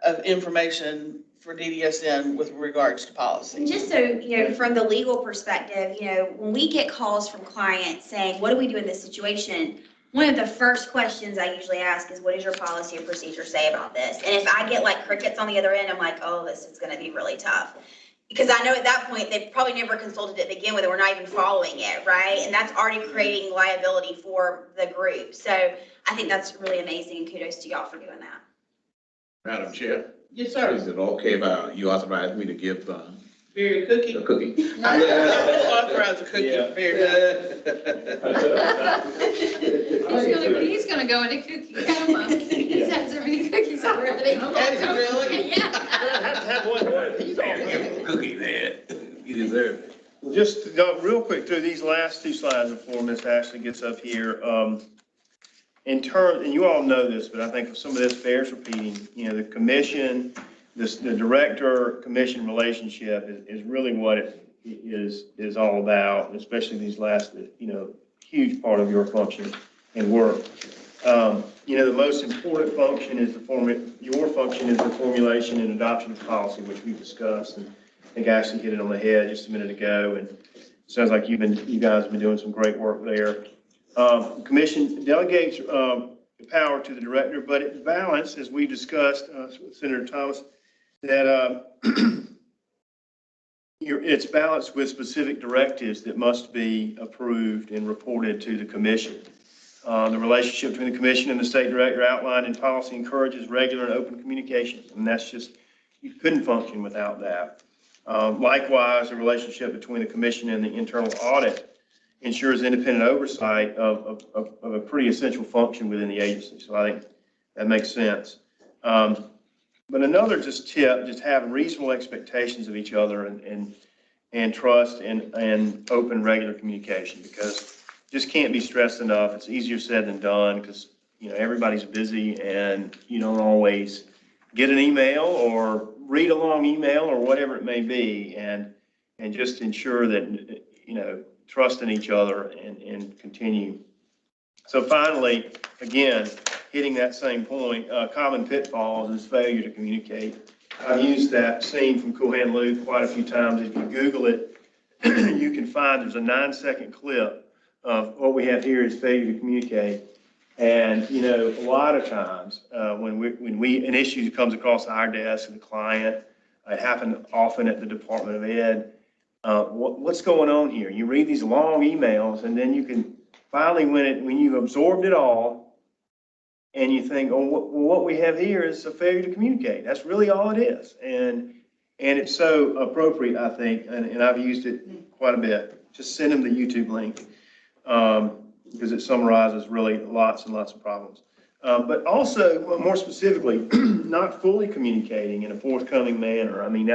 of information for DDSN with regards to policy. And just so, you know, from the legal perspective, you know, when we get calls from clients saying, what do we do in this situation? One of the first questions I usually ask is, what does your policy or procedure say about this? And if I get like crickets on the other end, I'm like, oh, this is going to be really tough. Because I know at that point, they probably never consulted it to begin with, and we're not even following it, right? And that's already creating liability for the group. So I think that's really amazing, and kudos to y'all for doing that. Madam Chair, Yes, sir. is it okay if you authorize me to give Barry, a cookie? the cookie? I will authorize a cookie. Yeah. Barry. He's gonna go in a cookie coma. He's had so many cookies already. Has he really? Yeah. I have to have one more of these. Cookie, man. You deserve it. just to go real quick through these last two slides before Ms. Ashley gets up here. In terms, and you all know this, but I think some of this bears repeating, the commission, the director-commission relationship is really what it is all about, especially these last, huge part of your function and work. The most important function is your function is the formulation and adoption of policy, which we discussed, and I think Ashley hit it on the head just a minute ago, and it sounds like you guys have been doing some great work there. Commission delegates the power to the director, but it's balanced, as we discussed, Senator Thomas, that it's balanced with specific directives that must be approved and reported to the commission. The relationship between the commission and the state director outlined in policy encourages regular and open communication, and that's just, you couldn't function without that. Likewise, the relationship between the commission and the internal audit ensures independent oversight of a pretty essential function within the agency. So I think that makes sense. But another just tip, just have reasonable expectations of each other and trust and open regular communication, because just can't be stressed enough. It's easier said than done because, everybody's busy and you don't always get an email or read a long email or whatever it may be, and just ensure that, trust in each other and continue. So finally, again, hitting that same point, common pitfalls is failure to communicate. I've used that scene from Cool Hand Luke quite a few times. If you Google it, you can find there's a 9-second clip of what we have here is failure to communicate. And, a lot of times when an issue comes across our desk and the client, it happened often at the Department of Ed. What's going on here? You read these long emails, and then you can finally, when you've absorbed it all, and you think, oh, what we have here is a failure to communicate. That's really all it is. And it's so appropriate, I think, and I've used it quite a bit. Just send them the YouTube link because it summarizes really lots and lots of problems. But also, more specifically, not fully communicating in a forthcoming manner. I mean,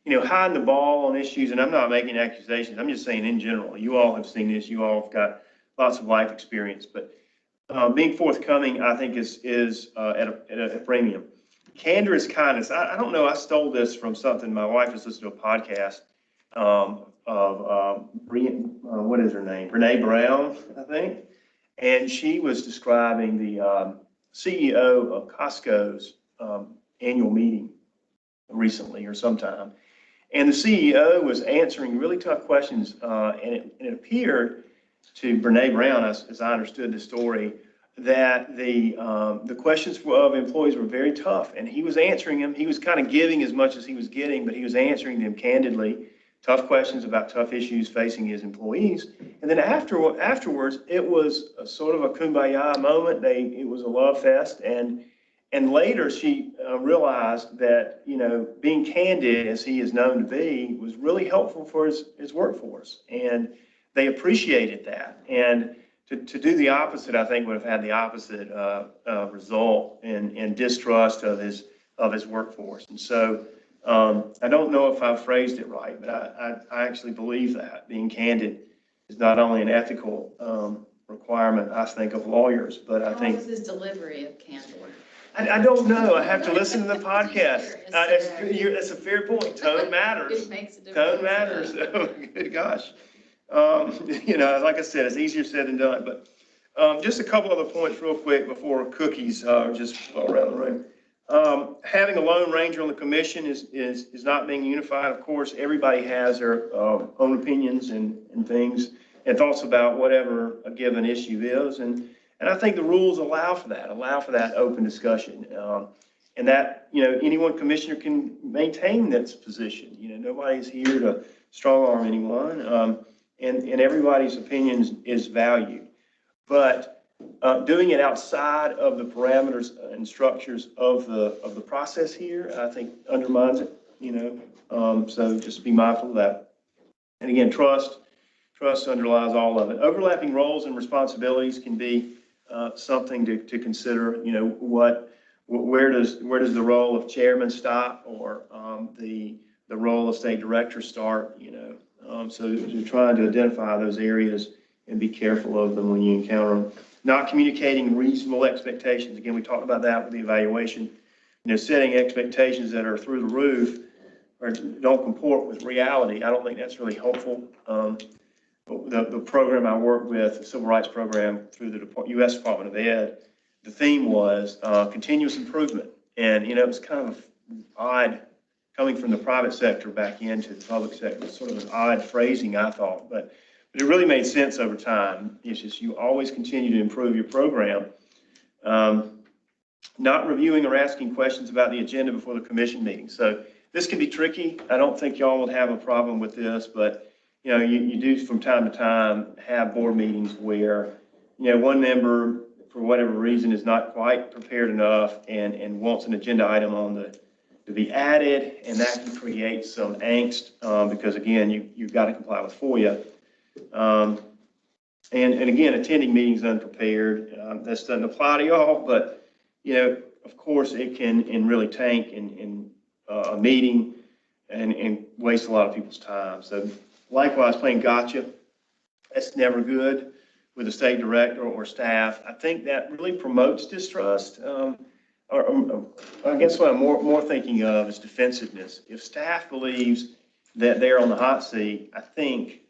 hiding the ball on issues, and I'm not making accusations. I'm just saying in general, you all have seen this. You all have got lots of life experience, but being forthcoming, I think, is at a premium. Candor is kindness. I don't know. I stole this from something. My wife was listening to a podcast of what is her name? Brene Brown, I think. And she was describing the CEO of Costco's annual meeting recently or sometime. And the CEO was answering really tough questions. And it appeared to Brene Brown, as I understood the story, that the questions of employees were very tough, and he was answering them. He was kind of giving as much as he was getting, but he was answering them candidly, tough questions about tough issues facing his employees. And then afterwards, it was a sort of a kumbaya moment. It was a love fest, and later she realized that being candid, as he is known to be, was really helpful for his workforce, and they appreciated that. And to do the opposite, I think, would have had the opposite result in distrust of his workforce. And so I don't know if I phrased it right, but I actually believe that being candid is not only an ethical requirement, I think, of lawyers, but I think. How was his delivery of candor? I don't know. I have to listen to the podcast. That's a fair point. Tone matters. It makes a difference. Tone matters. Oh, good gosh. Like I said, it's easier said than done. But just a couple other points real quick before cookies just fall around the room. Having a lone ranger on the commission is not being unified. Of course, everybody has their own opinions and things and thoughts about whatever a given issue is. And I think the rules allow for that open discussion. And that, any one commissioner can maintain this position. Nobody's here to strong arm anyone. And everybody's opinion is valued. But doing it outside of the parameters and structures of the process here, I think undermines it, so just be mindful of that. And again, trust underlies all of it. Overlapping roles and responsibilities can be something to consider. Where does the role of chairman stop, or the role of state director start? So you're trying to identify those areas and be careful of them when you encounter them. Not communicating reasonable expectations. Again, we talked about that with the evaluation. Setting expectations that are through the roof or don't comport with reality. I don't think that's really helpful. The program I work with, the Civil Rights Program through the U.S. Department of Ed, the theme was continuous improvement. And, it was kind of odd coming from the private sector back into the public sector. It's sort of an odd phrasing, I thought, but it really made sense over time. It's just you always continue to improve your program. Not reviewing or asking questions about the agenda before the commission meeting. So this can be tricky. I don't think y'all would have a problem with this, but you do from time to time have board meetings where, one member, for whatever reason, is not quite prepared enough and wants an agenda item to be added, and that can create some angst because, again, you've got to comply with FOIA. And again, attending meetings unprepared, this doesn't apply to y'all, but, of course, it can really tank in a meeting and waste a lot of people's time. So likewise, playing gotcha, that's never good with a state director or staff. I think that really promotes distrust. Or I guess what I'm more thinking of is defensiveness. If staff believes that they're on the hot seat, I think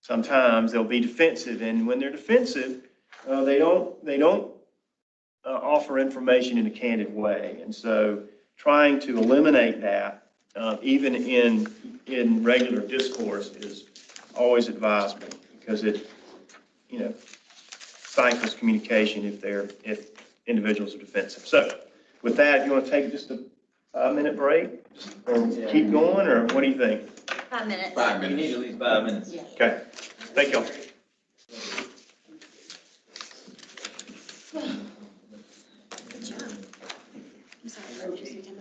sometimes they'll be defensive. And when they're defensive, they don't offer information in a candid way. And so trying to eliminate that, even in regular discourse, is always advisable because it, stifles communication if individuals are defensive. So with that, you want to take just a 5-minute break or keep going, or what do you think? 5 minutes. 5 minutes. You need at least 5 minutes. Yeah. Okay, thank y'all. Good job. I'm sorry, I wrote you some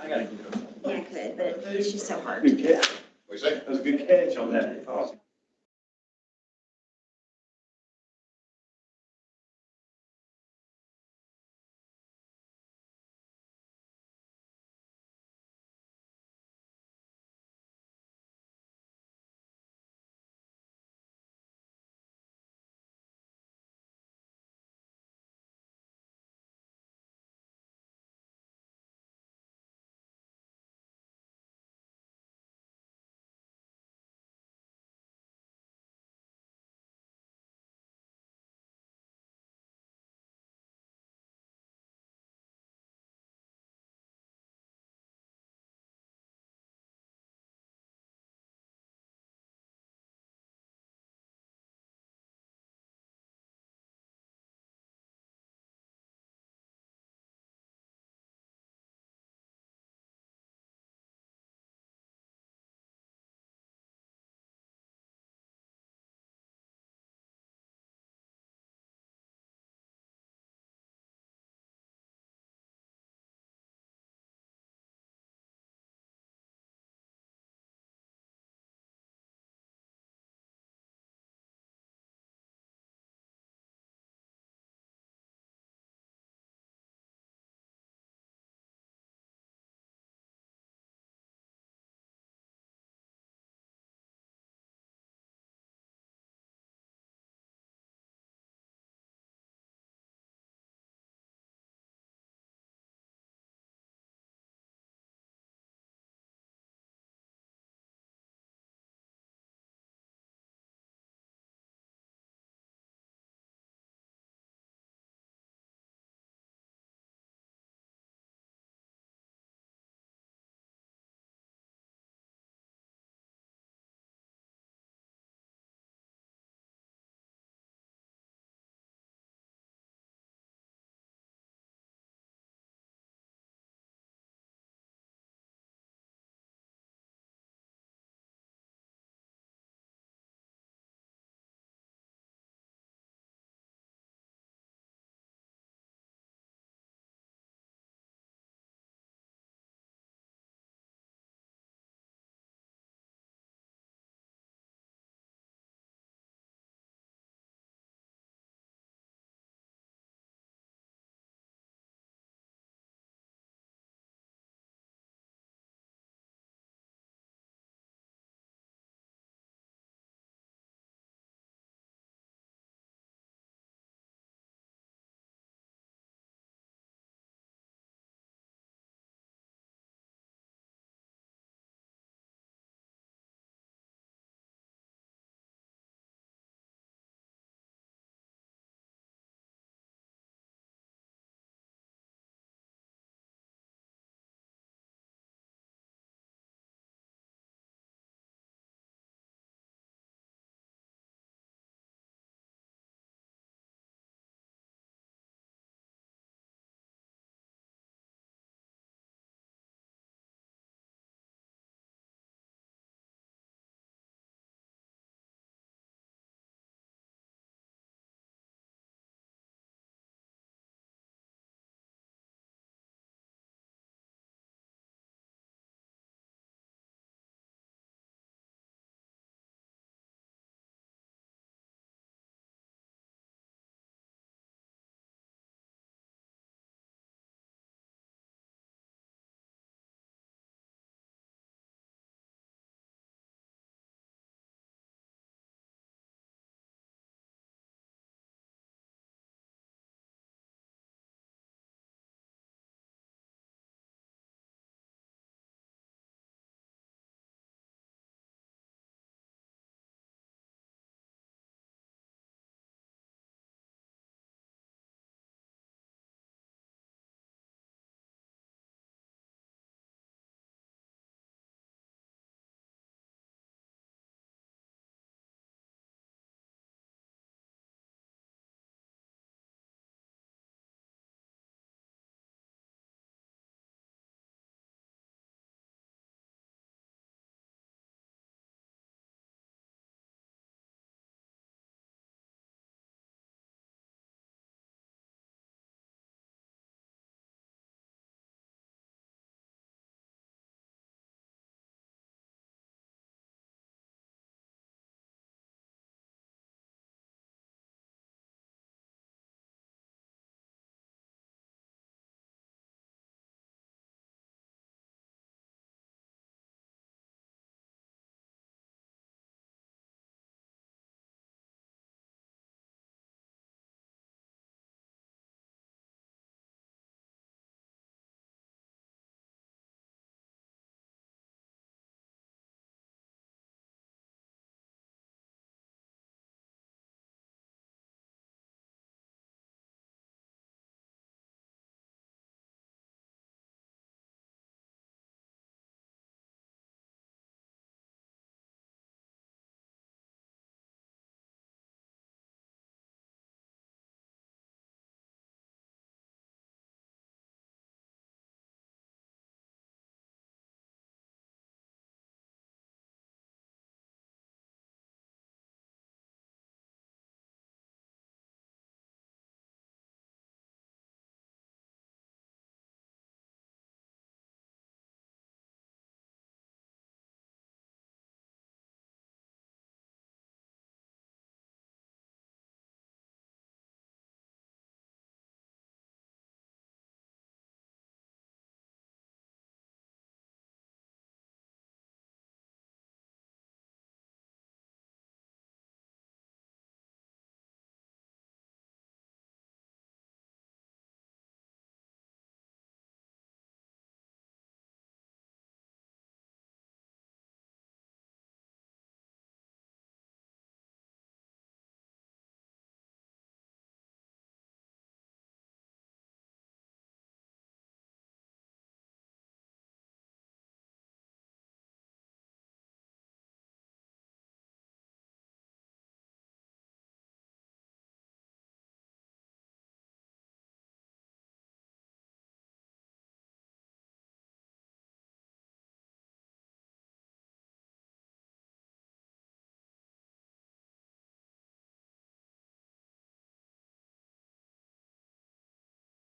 I gotta get it. Yeah, I could, but it's just so hard. Good catch. What'd you say? That was a good catch on that. Awesome.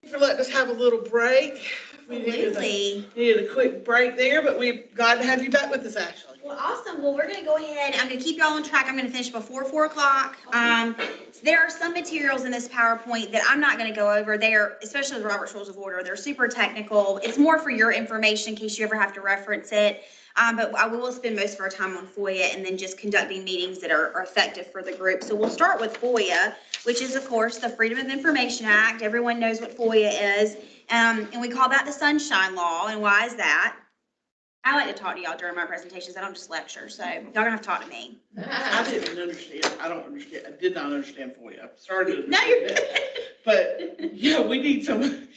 For letting us have a little break. We Absolutely. needed a quick break there, but we're glad to have you back with us, Ashley. Well, awesome. Well, we're gonna go ahead. I'm gonna keep y'all on track. I'm gonna finish before 4 o'clock. There are some materials in this PowerPoint that I'm not gonna go over. They're, especially the Robert's Rules of Order, they're super technical. It's more for your information in case you ever have to reference it. But I will spend most of our time on FOIA and then just conducting meetings that are effective for the group. So we'll start with FOIA, which is, of course, the Freedom of Information Act. Everyone knows what FOIA is. And we call that the Sunshine Law. And why is that? I like to talk to y'all during my presentations. I don't just lecture, so y'all gonna have to talk to me. I didn't understand. I don't understand. I did not understand FOIA. Sorry to. No, you're good. But yeah, we need some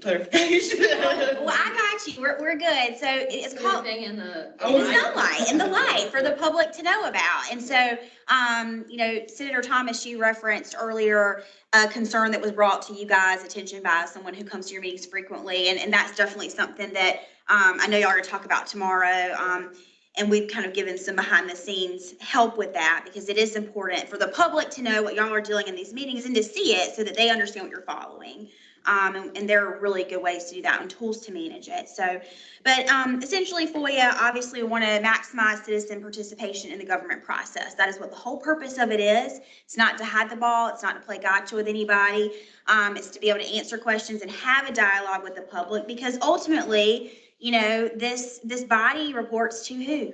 clarification. Well, I got you. We're good. So it's called Everything in the. the sunlight and the light for the public to know about. And so, Senator Thomas, you referenced earlier a concern that was brought to you guys' attention by someone who comes to your meetings frequently. And that's definitely something that I know y'all are going to talk about tomorrow. And we've kind of given some behind the scenes help with that because it is important for the public to know what y'all are doing in these meetings and to see it so that they understand what you're following. And there are really good ways to do that and tools to manage it. So, but essentially FOIA, obviously we want to maximize citizen participation in the government process. That is what the whole purpose of it is. It's not to hide the ball. It's not to play gotcha with anybody. It's to be able to answer questions and have a dialogue with the public because ultimately, this body reports to who?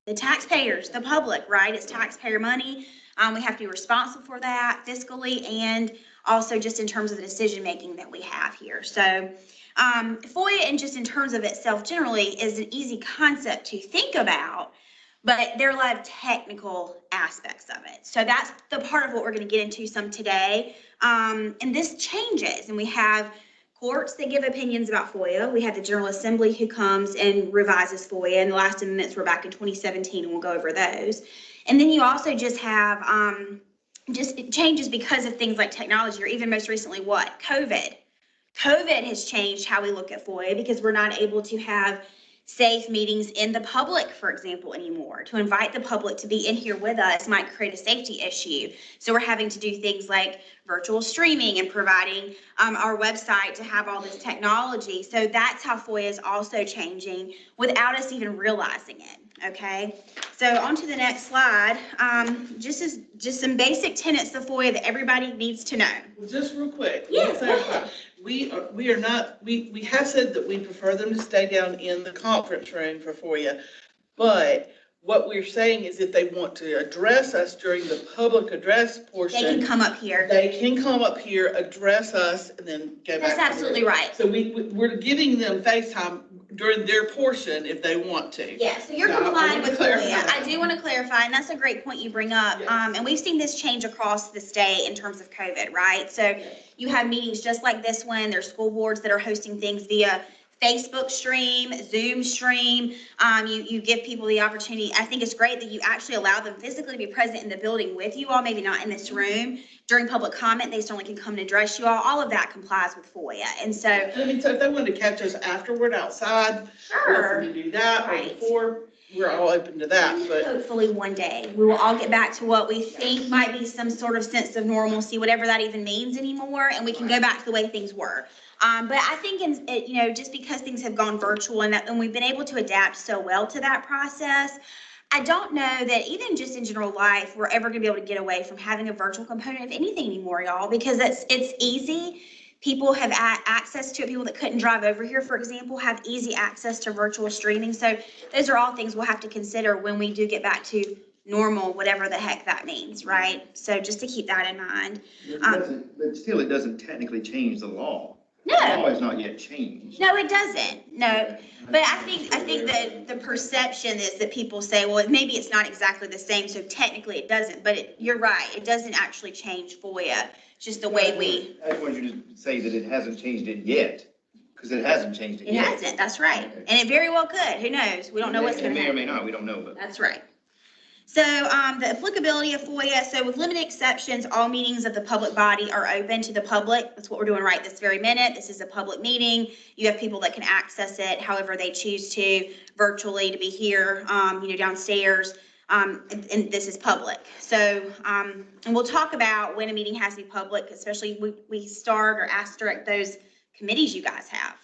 The taxpayers, the public, right? It's taxpayer money. We have to be responsible for that fiscally and also just in terms of the decision-making that we have here. So FOIA, and just in terms of itself generally, is an easy concept to think about, but there are a lot of technical aspects of it. So that's the part of what we're going to get into some today. And this changes, and we have courts that give opinions about FOIA. We have the General Assembly who comes and revises FOIA, and the last amendments were back in 2017, and we'll go over those. And then you also just have just changes because of things like technology, or even most recently what? COVID. COVID has changed how we look at FOIA because we're not able to have safe meetings in the public, for example, anymore. To invite the public to be in here with us might create a safety issue. So we're having to do things like virtual streaming and providing our website to have all this technology. So that's how FOIA is also changing without us even realizing it. Okay, so on to the next slide. Just some basic tenets of FOIA that everybody needs to know. Just real quick. Yeah. We have said that we prefer them to stay down in the conference room for FOIA, but what we're saying is if they want to address us during the public address portion. They can come up here. They can come up here, address us, and then go back. That's absolutely right. So we're giving them FaceTime during their portion if they want to. Yeah, so you're complying with FOIA. I do want to clarify, and that's a great point you bring up. Yes. And we've seen this change across the state in terms of COVID, right? So you have meetings just like this one. There's school boards that are hosting things via Facebook stream, Zoom stream. You give people the opportunity. I think it's great that you actually allow them physically to be present in the building with you all, maybe not in this room. During public comment, they certainly can come and address you all. All of that complies with FOIA. And so, So if they wanted to catch us afterward outside, sure, to do that, right. or before, we're all open to that. But hopefully one day we will all get back to what we think might be some sort of sense of normalcy, whatever that even means anymore, and we can go back to the way things were. But I think, just because things have gone virtual and we've been able to adapt so well to that process, I don't know that even just in general life, we're ever going to be able to get away from having a virtual component of anything anymore, y'all, because it's easy. People have access to it. People that couldn't drive over here, for example, have easy access to virtual streaming. So those are all things we'll have to consider when we do get back to normal, whatever the heck that means, right? So just to keep that in mind. But still, it doesn't technically change the law. No. The law has not yet changed. No, it doesn't. No, but I think that the perception is that people say, well, maybe it's not exactly the same, so technically it doesn't. But you're right, it doesn't actually change FOIA. It's just the way we. I just wanted you to say that it hasn't changed it yet, because it hasn't changed it It yet. hasn't. That's right, and it very well could. Who knows? We don't know what's going to happen. It may or may not. We don't know, but. That's right. So the applicability of FOIA, so with limited exceptions, all meetings of the public body are open to the public. That's what we're doing right this very minute. This is a public meeting. You have people that can access it however they choose to, virtually, to be here, downstairs, and this is public. So, and we'll talk about when a meeting has to be public, especially we start or asterisk those committees you guys have.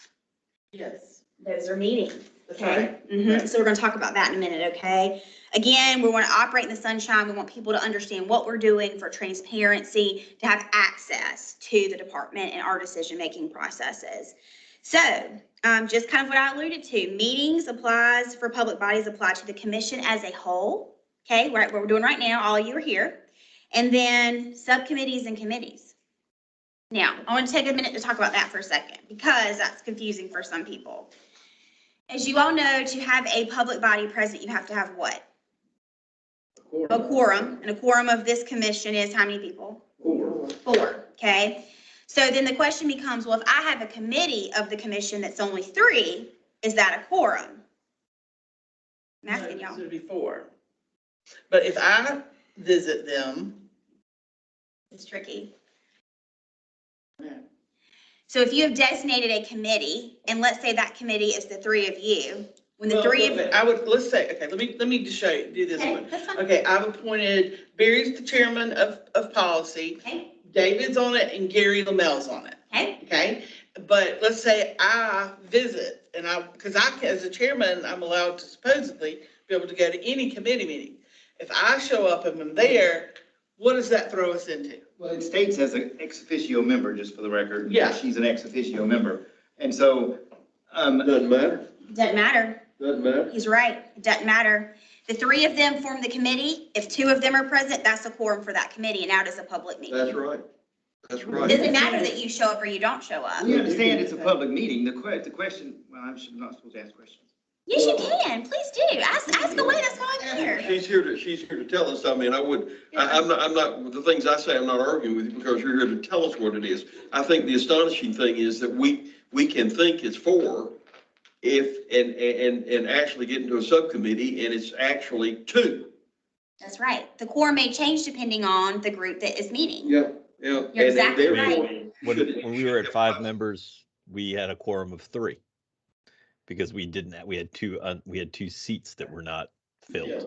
Yes, Those are meetings. that's Okay. right. Mhm. So we're going to talk about that in a minute, okay? Again, we want to operate in the sunshine. We want people to understand what we're doing for transparency, to have access to the department and our decision-making processes. So, just kind of what I alluded to, meetings applies for public bodies apply to the commission as a whole, okay? Right, what we're doing right now, all of you are here. And then subcommittees and committees. Now, I want to take a minute to talk about that for a second because that's confusing for some people. As you all know, to have a public body present, you have to have what? A quorum. And a quorum of this commission is how many people? 4, okay? So then the question becomes, well, if I have a committee of the commission that's only 3, is that a quorum? I'm asking y'all. It would be 4. But if I visit them. It's tricky. So if you have designated a committee, and let's say that committee is the 3 of you, when the 3 of you. I would, let's say, okay, let me just show you, do this Okay, one. that's fine. Okay, I've appointed, Barry's the chairman of policy, Okay, David's on it, and Gary Lamel's on it, okay, okay? But let's say I visit, and because as a chairman, I'm allowed to supposedly be able to go to any committee meeting. If I show up and I'm there, what does that throw us into? Well, it states as an ex officio member, just for the record. Yeah. She's an ex officio member. And so, Doesn't matter, doesn't matter. doesn't matter. He's right. It doesn't matter. The 3 of them form the committee. If 2 of them are present, that's a quorum for that committee, and now it is a public meeting. That's right. That's It right. doesn't matter that you show up or you don't show up. we understand it's a public meeting. The question, well, I'm not supposed to ask questions. Yes, you can. Please do. Ask away. That's why I'm here. She's here to tell us. I mean, I'm not, the things I say, I'm not arguing with you because you're here to tell us what it is. I think the astonishing thing is that we can think it's 4 and actually get into a subcommittee and it's actually 2. That's right. The quorum may change depending on the group that is meeting. Yeah, yeah. You're exactly And right. therefore, When we were at 5 members, we had a quorum of 3 because we had 2 seats that were not filled. Yeah.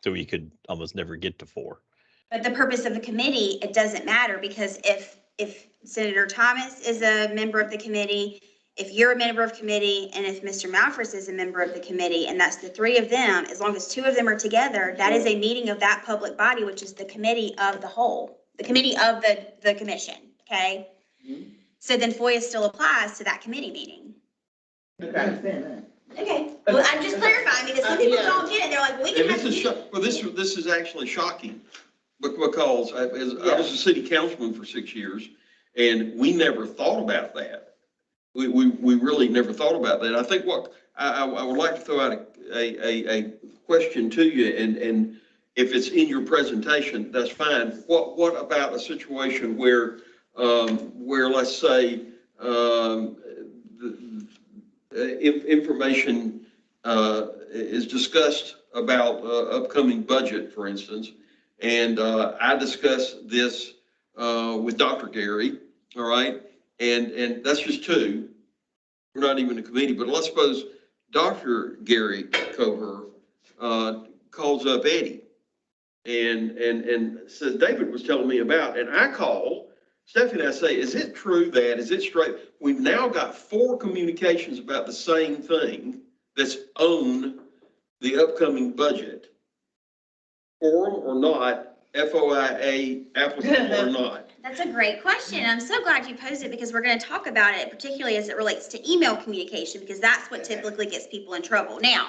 So we could almost never get to 4. But the purpose of the committee, it doesn't matter because if Senator Thomas is a member of the committee, if you're a member of committee, and if Mr. Malfris is a member of the committee, and that's the 3 of them, as long as 2 of them are together, that is a meeting of that public body, which is the committee of the whole, the committee of the commission, okay? Mm-hmm. So then FOIA still applies to that committee meeting. Okay. Okay, well, I'm just clarifying because some people don't get it. They're like, well, we can And have. this is actually shocking because I was a city councilman for 6 years and we never thought about that. We really never thought about that. I think what I would like to throw out a question to you and if it's in your presentation, that's fine. What about a situation where let's say, if information is discussed about upcoming budget, for instance, and I discuss this with Dr. Gary, all right, and that's just 2. We're not even a committee, but let's suppose Dr. Gary Coher calls up Eddie and says David was telling me about, and I call Stephanie, I say, is it true that, is it straight? We've now got 4 communications about the same thing that's on the upcoming budget. Forum or not, FOIA applicable or not. That's a great question. I'm so glad you posed it because we're going to talk about it, particularly as it relates to email communication, because that's what typically gets people in trouble. Now,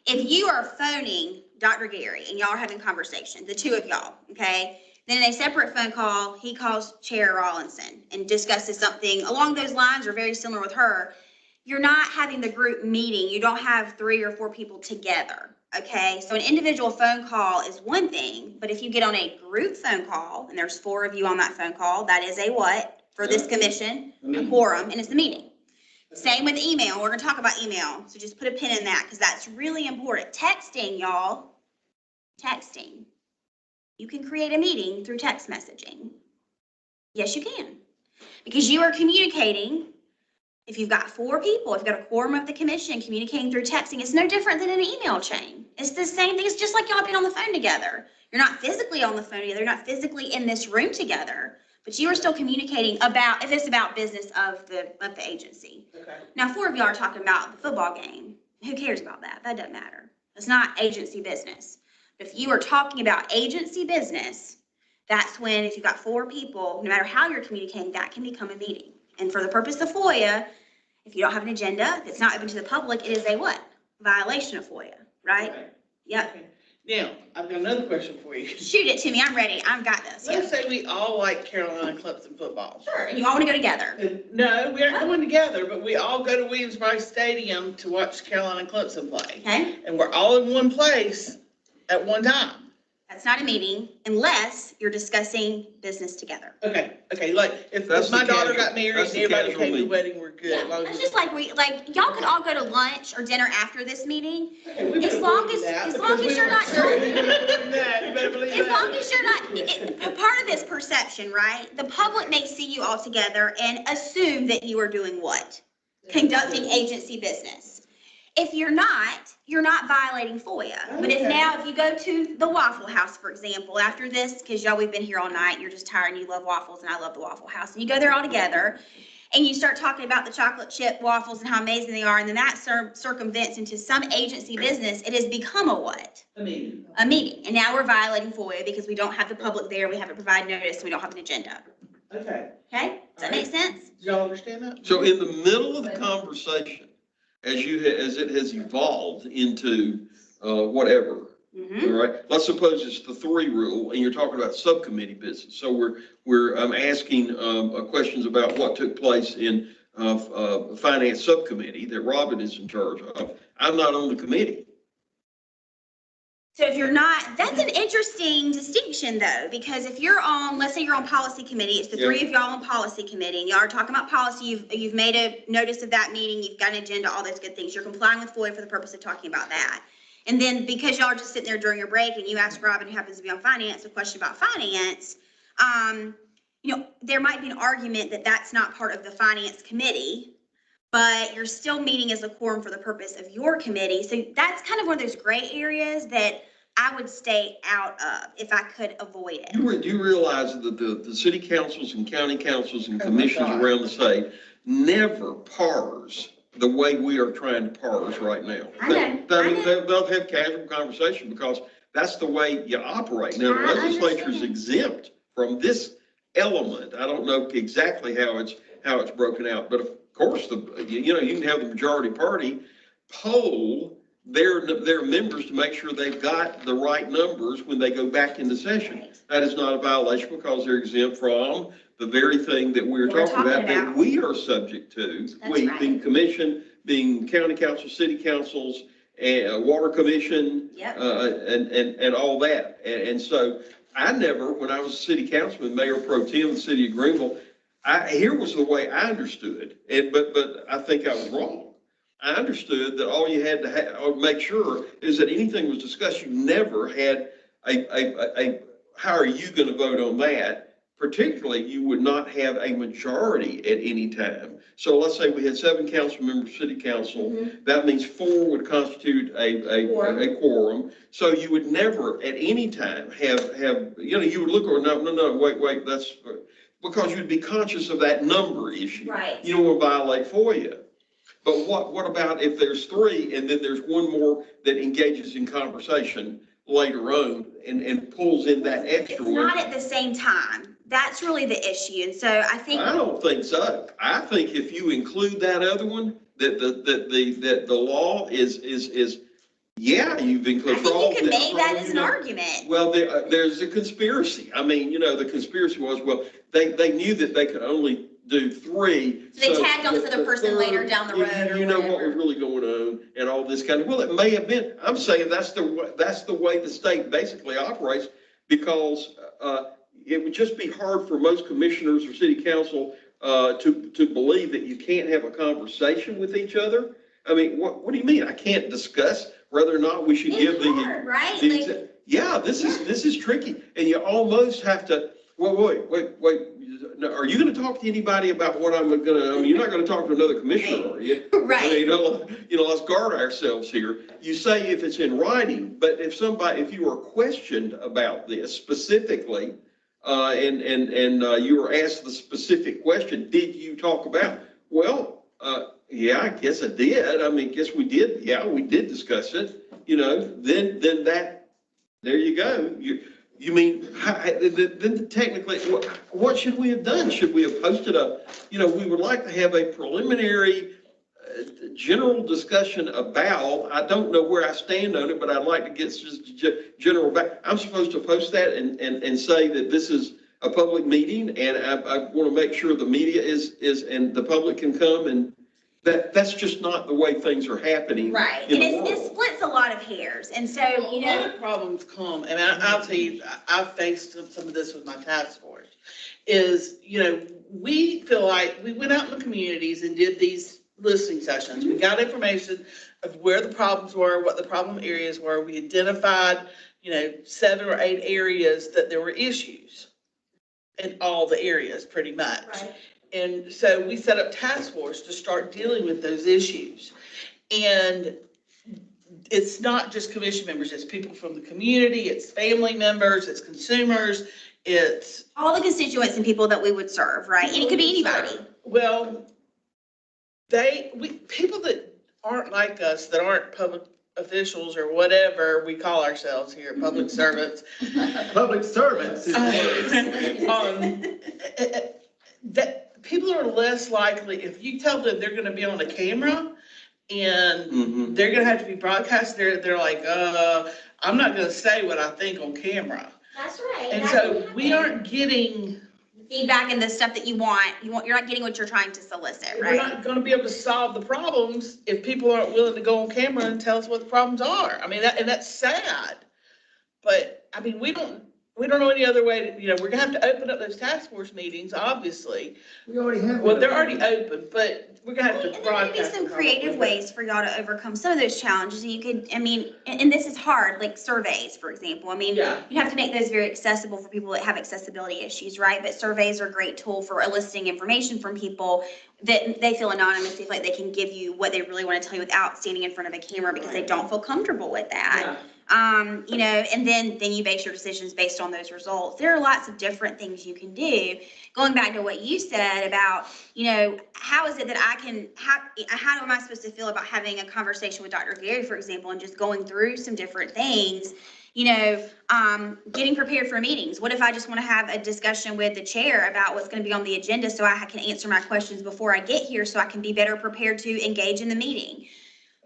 if you are phoning Dr. Gary and y'all are having conversation, the 2 of y'all, okay? Then in a separate phone call, he calls Chair Rawlinson and discusses something along those lines or very similar with her. You're not having the group meeting. You don't have 3 or 4 people together, okay? So an individual phone call is one thing, but if you get on a group phone call and there's 4 of you on that phone call, that is a what for this commission? A quorum, and it's the meeting. Same with email. We're going to talk about email, so just put a pin in that because that's really important. Texting, y'all, texting. You can create a meeting through text messaging. Yes, you can. Because you are communicating, if you've got 4 people, if you've got a quorum of the commission communicating through texting, it's no different than an email chain. It's the same thing. It's just like y'all being on the phone together. You're not physically on the phone together. You're not physically in this room together, but you are still communicating about, if it's about business of the agency. Okay. Now, 4 of y'all are talking about the football game. Who cares about that? That doesn't matter. It's not agency business. But if you are talking about agency business, that's when, if you've got 4 people, no matter how you're communicating, that can become a meeting. And for the purpose of FOIA, if you don't have an agenda, if it's not open to the public, it is a what? Violation of FOIA, right? Okay. Yep. Okay. Now, I've got another question for you. Shoot it to me. I'm ready. I've got this. Let's Yep. say we all like Carolina Clemson football. Sure. And you all want to go together. No, we aren't going together, but we all go to Williams-Brice Stadium to watch Carolina Clemson play. Okay? And we're all in one place at one time. That's not a meeting unless you're discussing business together. Okay, like, if That's my the daughter casual- got married that's and the everybody casual came to the meeting. wedding, we're good. Yeah, As long it's as- just like y'all could all go to lunch or dinner after this meeting. Okay, we As better long believe as- that, as because long as we you're were not- certain you better believe that. You better believe As that. long as you're not, part of this perception, right? The public may see you all together and assume that you are doing what? Conducting agency business. If you're not violating FOIA. But if Okay. now, if you go to the Waffle House, for example, after this, because y'all, we've been here all night, and you're just tired and you love waffles, and I love the Waffle House, and you go there all together, and you start talking about the chocolate chip waffles and how amazing they are, and then that circumvents into some agency business, it has become a what? I mean, A meeting. And now we're violating FOIA because we don't have the public there, we haven't provided notice, we don't have an agenda. okay. Okay? Does that make sense? Do y'all understand that? So in the middle of the conversation, as it has evolved into whatever, Mm-hmm. all right? Let's suppose it's the 3 rule and you're talking about subcommittee business. So we're asking questions about what took place in finance subcommittee that Robin is in charge of. I'm not on the committee. So if you're not, that's an interesting distinction though, because if you're on, let's say you're on policy committee, it's the 3 of y'all on policy committee, and y'all are talking about policy, you've made a notice of that meeting, you've got an agenda, all those good things, you're complying with FOIA for the purpose of talking about that. And then because y'all are just sitting there during your break and you ask Robin, who happens to be on finance, a question about finance, there might be an argument that that's not part of the finance committee, but you're still meeting as a quorum for the purpose of your committee. So that's kind of one of those gray areas that I would stay out of if I could avoid it. Do you realize that the city councils and county councils and Oh my commissions God. around the state never parse the way we are trying to parse right now? I know. They'll have casual conversation because that's the way you operate. Now, the I legislature's understand. exempt from this element. I don't know exactly how it's broken out, but of course, you can have the majority party poll their members to make sure they've got the right numbers when they go back into session. That is not a violation because they're exempt from the very thing that we're talking about that we are subject to. That's We, right. being commission, being county council, city councils, and water commission, Yep. and all that. And so I never, when I was a city councilman, mayor pro tem of the city of Greenville, here was the way I understood it, but I think I was wrong. I understood that all you had to make sure is that anything was discussed. You never had how are you going to vote on that? Particularly, you would not have a majority at any time. So let's say we had 7 council members, city council. Mhm. That means 4 would constitute a quorum. So you would never at any time have you would look or no, wait, that's because you'd be conscious of that number issue. Right. You don't want to violate FOIA. But what about if there's 3 and then there's one more that engages in conversation later on and pulls in that extra It's one? not at the same time. That's really the issue. And so I think. I don't think so. I think if you include that other one, that the law is you've been I controlled. think you could make that as an argument. Well, there's a conspiracy. I mean, the conspiracy was, well, they knew that they could only do 3. So they tagged on this other person later down the road or You know what whatever. was really going on and all this kind of, well, it may have been, I'm saying that's the way the state basically operates because it would just be hard for most commissioners or city council to believe that you can't have a conversation with each other. I mean, what do you mean? I can't discuss whether or not we should give It's hard, right? This is tricky. And you almost have to, wait. Are you going to talk to anybody about what I'm going to, you're not going to talk to another commissioner, are you? Right. Let's guard ourselves here. You say if it's in writing, but if you are questioned about this specifically, and you were asked the specific question, did you talk about? Well, yeah, I guess I did. I mean, guess we did. Yeah, we did discuss it. You know, then that, there you go. You mean, then technically, what should we have done? Should we have posted we would like to have a preliminary general discussion about, I don't know where I stand on it, but I'd like to get just general back. I'm supposed to post that and say that this is a public meeting, and I want to make sure the media is and the public can come, and that's just not the way things are happening. Right, and it splits a lot of hairs, and so, A lot of problems come, and I'll tell you, I've faced some of this with my task force, is, we feel like we went out in the communities and did these listening sessions. We got information of where the problems were, what the problem areas were. We identified, 7 or 8 areas that there were issues in all the areas, pretty much. Right. And so we set up task force to start dealing with those issues. And it's not just commission members, it's people from the community, it's family members, it's consumers, it's all the constituents and people that we would serve, right? And it could be anybody. Well, people that aren't like us, that aren't public officials or whatever we call ourselves here, public servants. Public servants. That people are less likely, if you tell them they're gonna be on a camera and they're gonna have to be broadcast, they're like, I'm not gonna say what I think on camera. That's right. And so we aren't getting feedback and the stuff that you want. You're not getting what you're trying to solicit, We're right? not gonna be able to solve the problems if people aren't willing to go on camera and tell us what the problems are. I mean, that's sad. But, I mean, we don't know any other way to, we're gonna have to open up those task force meetings, obviously. We already have. Well, they're already open, but we're gonna have to And there may be broadcast. some creative ways for y'all to overcome some of those challenges. And you could, and this is hard, like surveys, for example. Yeah. You have to make those very accessible for people that have accessibility issues, right? But surveys are a great tool for eliciting information from people that they feel anonymous. They feel like they can give you what they really want to tell you without standing in front of a camera because they don't feel comfortable with that. Yeah. And then you base your decisions based on those results. There are lots of different things you can do. Going back to what you said about, how is it that how am I supposed to feel about having a conversation with Dr. Gary, for example, and just going through some different things, getting prepared for meetings. What if I just want to have a discussion with the chair about what's going to be on the agenda so I can answer my questions before I get here so I can be better prepared to engage in the meeting?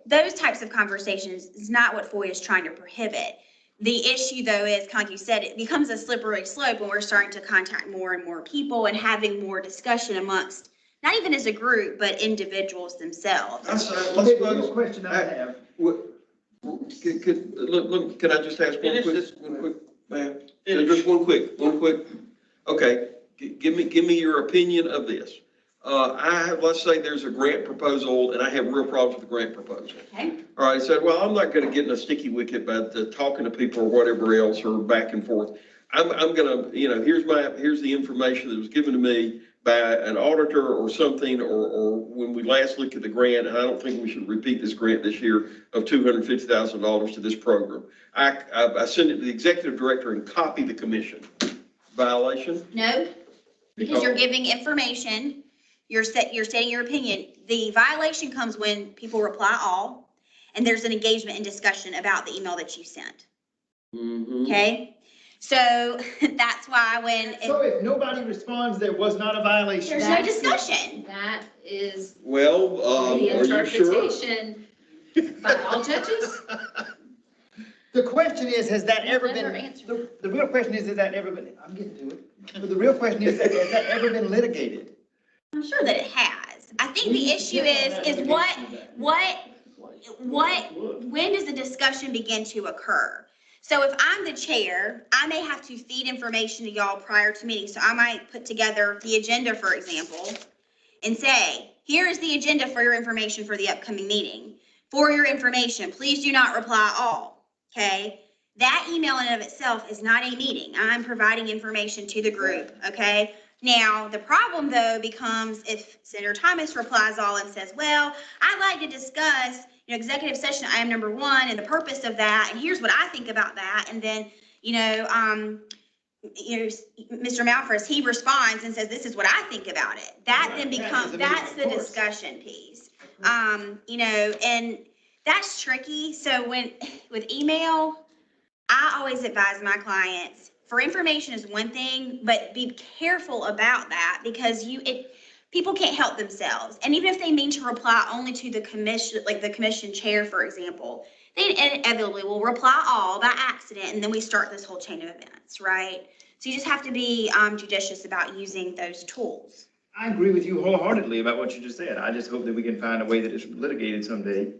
Those types of conversations is not what FOIA is trying to prohibit. The issue, though, is kind of like you said, it becomes a slippery slope when we're starting to contact more and more people and having more discussion amongst, not even as a group, but individuals themselves. Okay, the real question I have. Can I just ask one quick, ma'am? Just one quick. Okay, give me your opinion of this. Let's say there's a grant proposal and I have real problems with the grant proposal. Okay. All right, so, well, I'm not going to get in a sticky wicket by talking to people or whatever else or back and forth. I'm going to, here's the information that was given to me by an auditor or something, or when we last looked at the grant, and I don't think we should repeat this grant this year of $250,000 to this program. I send it to the executive director and copy the commission. Violation? No, because you're giving information. You're stating your opinion. The violation comes when people reply all, and there's an engagement and discussion about the email that you sent. Okay? So that's why So if nobody responds, there was not a violation? There's no discussion. That is Well, the are you sure? interpretation by all judges. The question is, has that ever Never been, answered. the real question is, has that ever been, I'm getting to it, but the real question is, has that ever been litigated? I'm sure that it has. I think the issue is when does the discussion begin to occur? So if I'm the chair, I may have to feed information to y'all prior to meeting. So I might put together the agenda, for example, and say, here is the agenda for your information for the upcoming meeting. For your information, please do not reply all, okay? That email in and of itself is not a meeting. I'm providing information to the group, okay? Now, the problem, though, becomes if Senator Thomas replies all and says, well, I'd like to discuss, executive session item number 1 and the purpose of that, and here's what I think about that, and then, Mr. Malphurs, he responds and says, this is what I think about it. That then becomes, that's the discussion piece. And that's tricky. So with email, I always advise my clients, for information is one thing, but be careful about that because people can't help themselves. And even if they mean to reply only to the commission, like the commission chair, for example, they inevitably will reply all by accident, and then we start this whole chain of events, right? So you just have to be judicious about using those tools. I agree with you wholeheartedly about what you just said. I just hope that we can find a way that it's litigated someday.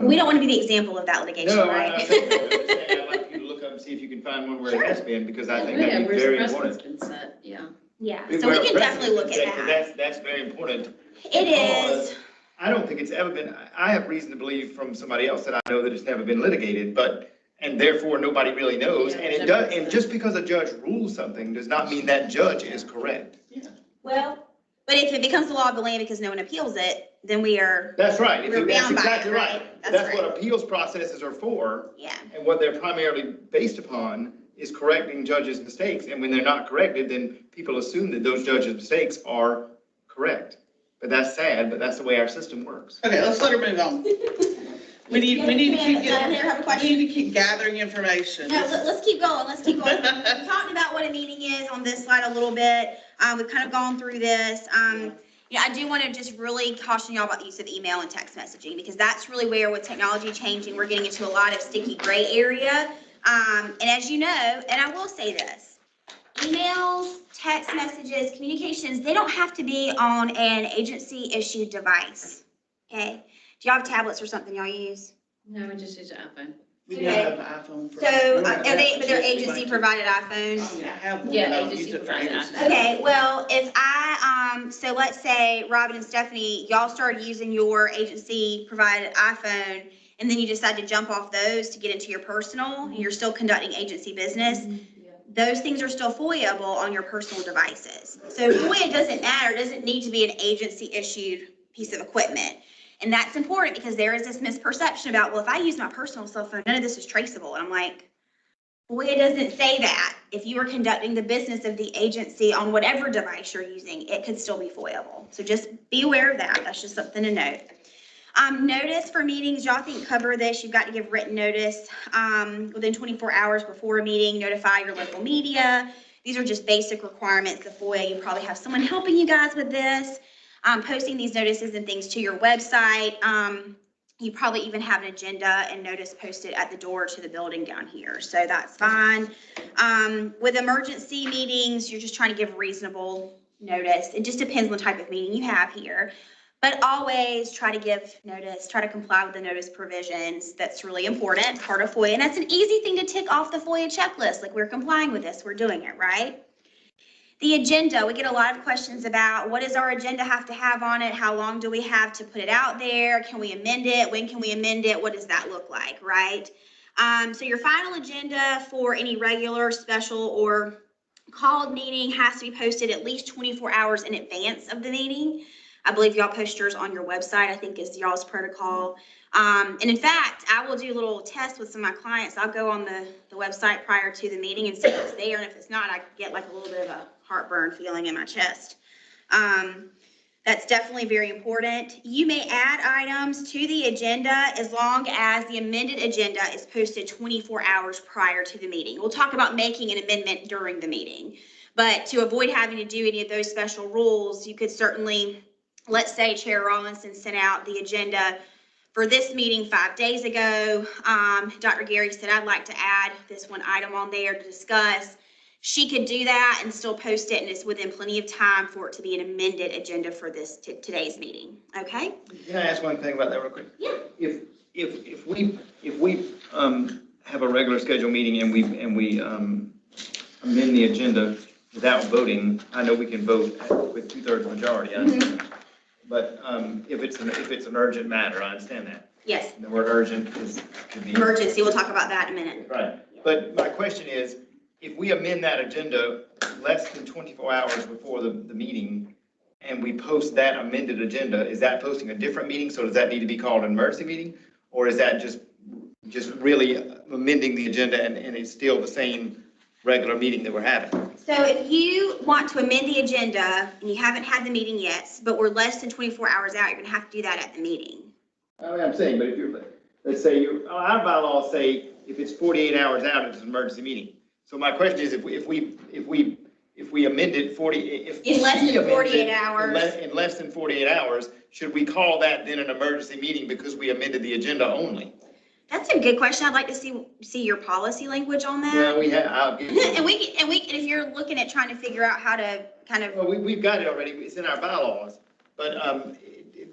We don't want to be the example of that litigation, No, right? I'm saying, I'd like you to look up and see if you can find one where it has been, because I think that'd be very important. Yeah. Yeah, so we can definitely look at that. That's very important. It is. I don't think it's ever been, I have reason to believe from somebody else that I know that it's never been litigated, and therefore nobody really knows. And it does, and just because a judge rules something does not mean that judge is correct. Well, but if it becomes the law of the land because no one appeals it, then we are. That's right. We're That's bound by exactly it, right. That's That's right. what appeals processes are for. Yeah. And what they're primarily based upon is correcting judges' mistakes. And when they're not corrected, then people assume that those judges' mistakes are correct. But that's sad, but that's the way our system works. Okay, let's let her move on. We need to keep gathering information. No, let's keep going. We talked about what a meeting is on this slide a little bit. We've kind of gone through this. I do want to just really caution y'all about the use of email and text messaging, because that's really where, with technology changing, we're getting into a lot of sticky gray area. And as you know, and I will say this, emails, text messages, communications, they don't have to be on an agency issued device. Okay. Do y'all have tablets or something y'all use? No, we just use an iPhone. We do have an iPhone. So but they're agency provided iPhones? Yeah, I have one. Yeah, but I don't agency use it for provided agency. iPhone. Okay, well, if so let's say Robin and Stephanie, y'all started using your agency provided iPhone, and then you decide to jump off those to get into your personal, and you're still conducting agency business, those things are still FOIA-able on your personal devices. So FOIA doesn't matter, it doesn't need to be an agency issued piece of equipment. And that's important because there is this misperception about, well, if I use my personal cell phone, none of this is traceable. And I'm like, FOIA doesn't say that. If you are conducting the business of the agency on whatever device you're using, it could still be FOIA-able. So just be aware of that. That's just something to note. Notice for meetings, y'all think cover this. You've got to give written notice within 24 hours before a meeting. Notify your local media. These are just basic requirements of FOIA. You probably have someone helping you guys with this. Posting these notices and things to your website. You probably even have an agenda and notice posted at the door to the building down here. So that's fine. With emergency meetings, you're just trying to give reasonable notice. It just depends on the type of meeting you have here. But always try to give notice, try to comply with the notice provisions. That's really important, part of FOIA. And that's an easy thing to tick off the FOIA checklist. Like, we're complying with this, we're doing it, right? The agenda, we get a lot of questions about what does our agenda have to have on it? How long do we have to put it out there? Can we amend it? When can we amend it? What does that look like, right? So your final agenda for any regular, special, or called meeting has to be posted at least 24 hours in advance of the meeting. I believe y'all post yours on your website, I think is y'all's protocol. And in fact, I will do a little test with some of my clients. I'll go on the website prior to the meeting and see if it's there. And if it's not, I get like a little bit of a heartburn feeling in my chest. That's definitely very important. You may add items to the agenda as long as the amended agenda is posted 24 hours prior to the meeting. We'll talk about making an amendment during the meeting. But to avoid having to do any of those special rules, you could certainly, let's say Chair Rawlinson sent out the agenda for this meeting 5 days ago. Dr. Gary said, I'd like to add this one item on there to discuss. She could do that and still post it, and it's within plenty of time for it to be an amended agenda for this today's meeting. Okay? Can I ask one thing about that real quick? Yeah. If we have a regular scheduled meeting and we amend the agenda without voting, I know we can vote with 2/3 majority. I understand. But if it's an urgent matter, I understand that. Yes. The word urgent could be. Emergency, we'll talk about that in a minute. Right. But my question is, if we amend that agenda less than 24 hours before the meeting and we post that amended agenda, is that posting a different meeting? So does that need to be called an emergency meeting? Or is that just really amending the agenda and it's still the same regular meeting that we're having. So if you want to amend the agenda and you haven't had the meeting yet, but we're less than 24 hours out, you're gonna have to do that at the meeting. I'm saying, but if you're, let's say our bylaws say if it's 48 hours out, it's an emergency meeting. So my question is, if we amend it 40, if. In less than she amends 48 it hours. In less than 48 hours, should we call that then an emergency meeting because we amended the agenda only? That's a good question. I'd like to see your policy language on that. Well, we have, I'll give you. And if you're looking at trying to figure out how to kind of, Well, we've got it already, it's in our bylaws, but,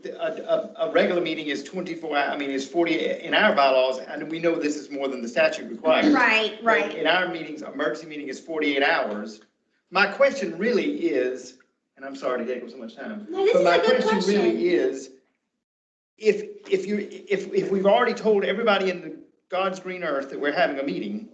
a regular meeting is 24 hours, I mean, it's 40, in our bylaws, and we know this is more than the statute requires. right. In our meetings, emergency meeting is 48 hours. My question really is, and I'm sorry to take up so much time. No, this but is my a good question really is, if we've already told everybody in God's green earth that we're having a meeting,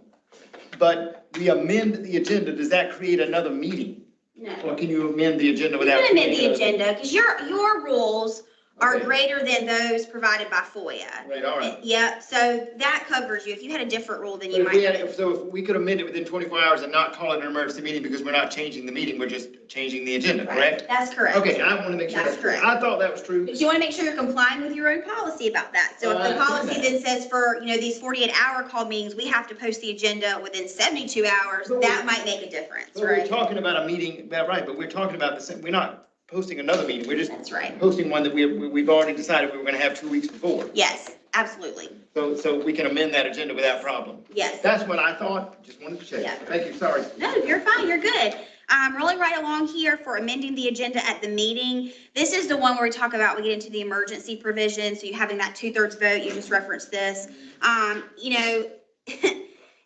but we amend the agenda, does that create another meeting? No. Or can you amend the agenda You without? can amend the agenda because your rules are Okay. greater than those provided by FOIA. Right, all right. Yeah, so that covers you. If you had a different rule, then But you if we might. had, so if we could amend it within 24 hours and not call it an emergency meeting because we're not changing the meeting, we're just changing the agenda, correct? That's correct. Okay, I want to make sure That's that's true. correct. I thought that was true. But you want to make sure you're complying with your own policy about that. So if the I policy understand then says for, these 48-hour call meetings, we have to post the agenda within 72 hours, But that might make a difference, But we're right? talking about a meeting, right, but we're talking about the same, we're not posting another meeting, we're just That's right. posting one that we've already decided we were going to have 2 weeks before. Yes, absolutely. So we can amend that agenda without problem. Yes. That's what I thought, just wanted to check. Yeah. Thank you, sorry. No, you're fine, you're good. Rolling right along here for amending the agenda at the meeting. This is the one where we talk about, we get into the emergency provision, so you having that 2/3 vote, you just referenced this.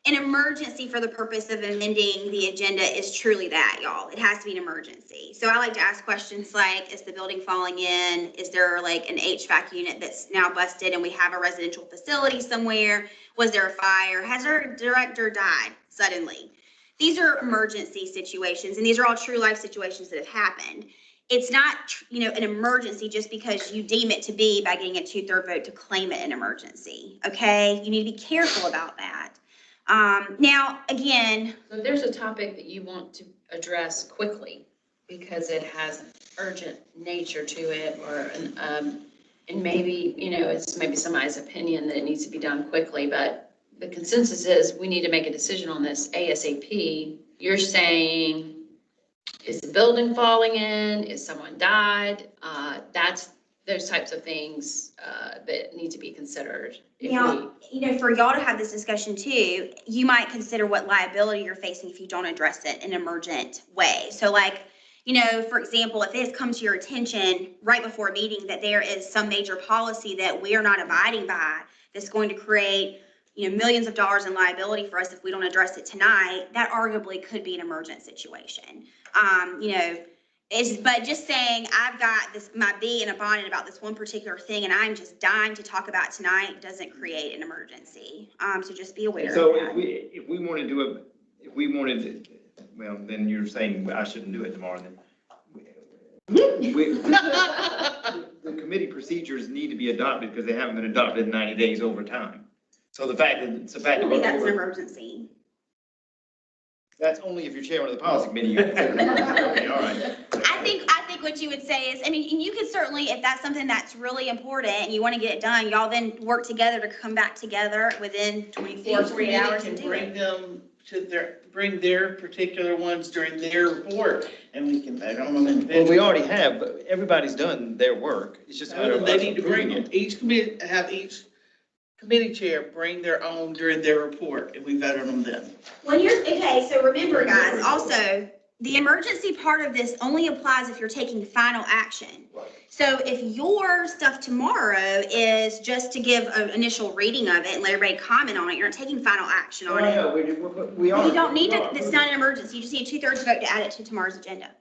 An emergency for the purpose of amending the agenda is truly that, y'all. It has to be an emergency. So I like to ask questions like, is the building falling in? Is there like an HVAC unit that's now busted and we have a residential facility somewhere? Was there a fire? Has our director died suddenly? These are emergency situations, and these are all true life situations that have happened. It's not, an emergency just because you deem it to be by getting a 2/3 vote to claim it an emergency, okay? You need to be careful about that. Now, again. So if there's a topic that you want to address quickly because it has an urgent nature to it, or and maybe, it's maybe somebody's opinion that it needs to be done quickly, but the consensus is we need to make a decision on this ASAP. You're saying, is the building falling in? Is someone died? That's those types of things that need to be considered. Now, for y'all to have this discussion too, you might consider what liability you're facing if you don't address it in an emergent way. So like, for example, if it has come to your attention right before a meeting that there is some major policy that we are not abiding by that's going to create millions of dollars in liability for us if we don't address it tonight, that arguably could be an emergent situation. But just saying, I've got my bee in a bonnet about this one particular thing and I'm just dying to talk about tonight doesn't create an emergency. So just be aware So of that. if we wanted to, well, then you're saying I shouldn't do it tomorrow then. The committee procedures need to be adopted because they haven't been adopted in 90 days over time. So the fact that it's a fact. I think that's an emergency. That's only if you're chairman of the policy committee. Okay, all right. I think what you would say is, and you could certainly, if that's something that's really important and you want to get it done, y'all then work together to come back together within 24, 48 hours and do Bring it. them to bring their particular ones during their report, and we can vote on them individually. Well, we already have, but everybody's done their work. It's just a matter of They us need to bring approving them. it. Each committee chair bring their own during their report, and we vote on them then. Okay, so remember guys, also, the emergency part of this only applies if you're taking final action. So if your stuff tomorrow is just to give an initial reading of it and let everybody comment on it, you're not taking final action on it. No, we are. You don't need to, it's not an emergency, you just need a 2/3 vote to add it to tomorrow's agenda.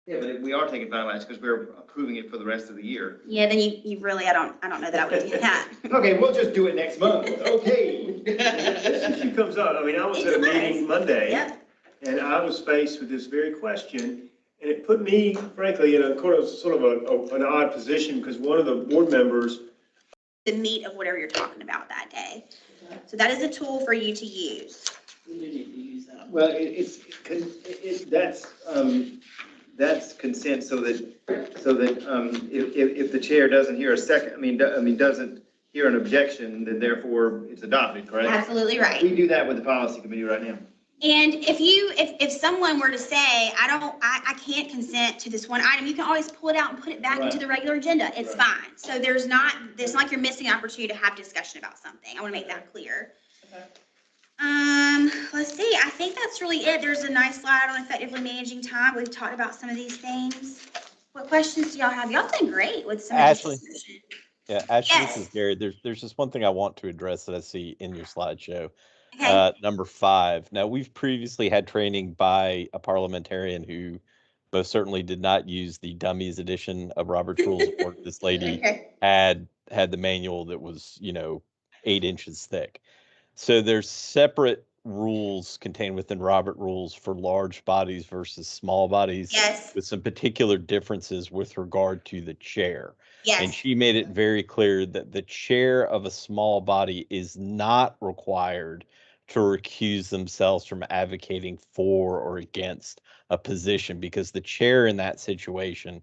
Yeah, but we are taking final action because we're approving it for the rest of the year. Yeah, then you really, I don't know that I would do that. Okay, we'll just do it next month. Okay. This issue comes up, I was It at a does. meeting Monday, Yep. and I was faced with this very question, and it put me, frankly, in a sort of an odd position, because one of the board members. The meat of whatever you're talking about that day. So that is a tool for you to use. We do need to use that. Well, that's consent so that, if the chair doesn't hear a second, doesn't hear an objection, then therefore it's adopted, correct? Absolutely right. We do that with the policy committee right now. And if someone were to say, I can't consent to this one item, you can always pull it out and put it back into the regular agenda. It's fine. So it's not like you're missing an opportunity to have discussion about something. I want to make that clear. Okay. Let's see. I think that's really it. There's a nice slide on effectively managing time. We've talked about some of these things. What questions do y'all have? Y'all done great with some Ashley. of this discussion. Yeah, Ashley, Yes. this is Gary. There's just one thing I want to address that I see in your slideshow. Okay. Number 5. Now, we've previously had training by a parliamentarian who most certainly did not use the dummies edition of Robert's Rules of Order. This lady Okay. had the manual that was, 8 inches thick. So there's separate rules contained within Robert rules for large bodies versus small bodies. Yes. With some particular differences with regard to the chair. Yes. And she made it very clear that the chair of a small body is not required to recuse themselves from advocating for or against a position, because the chair in that situation,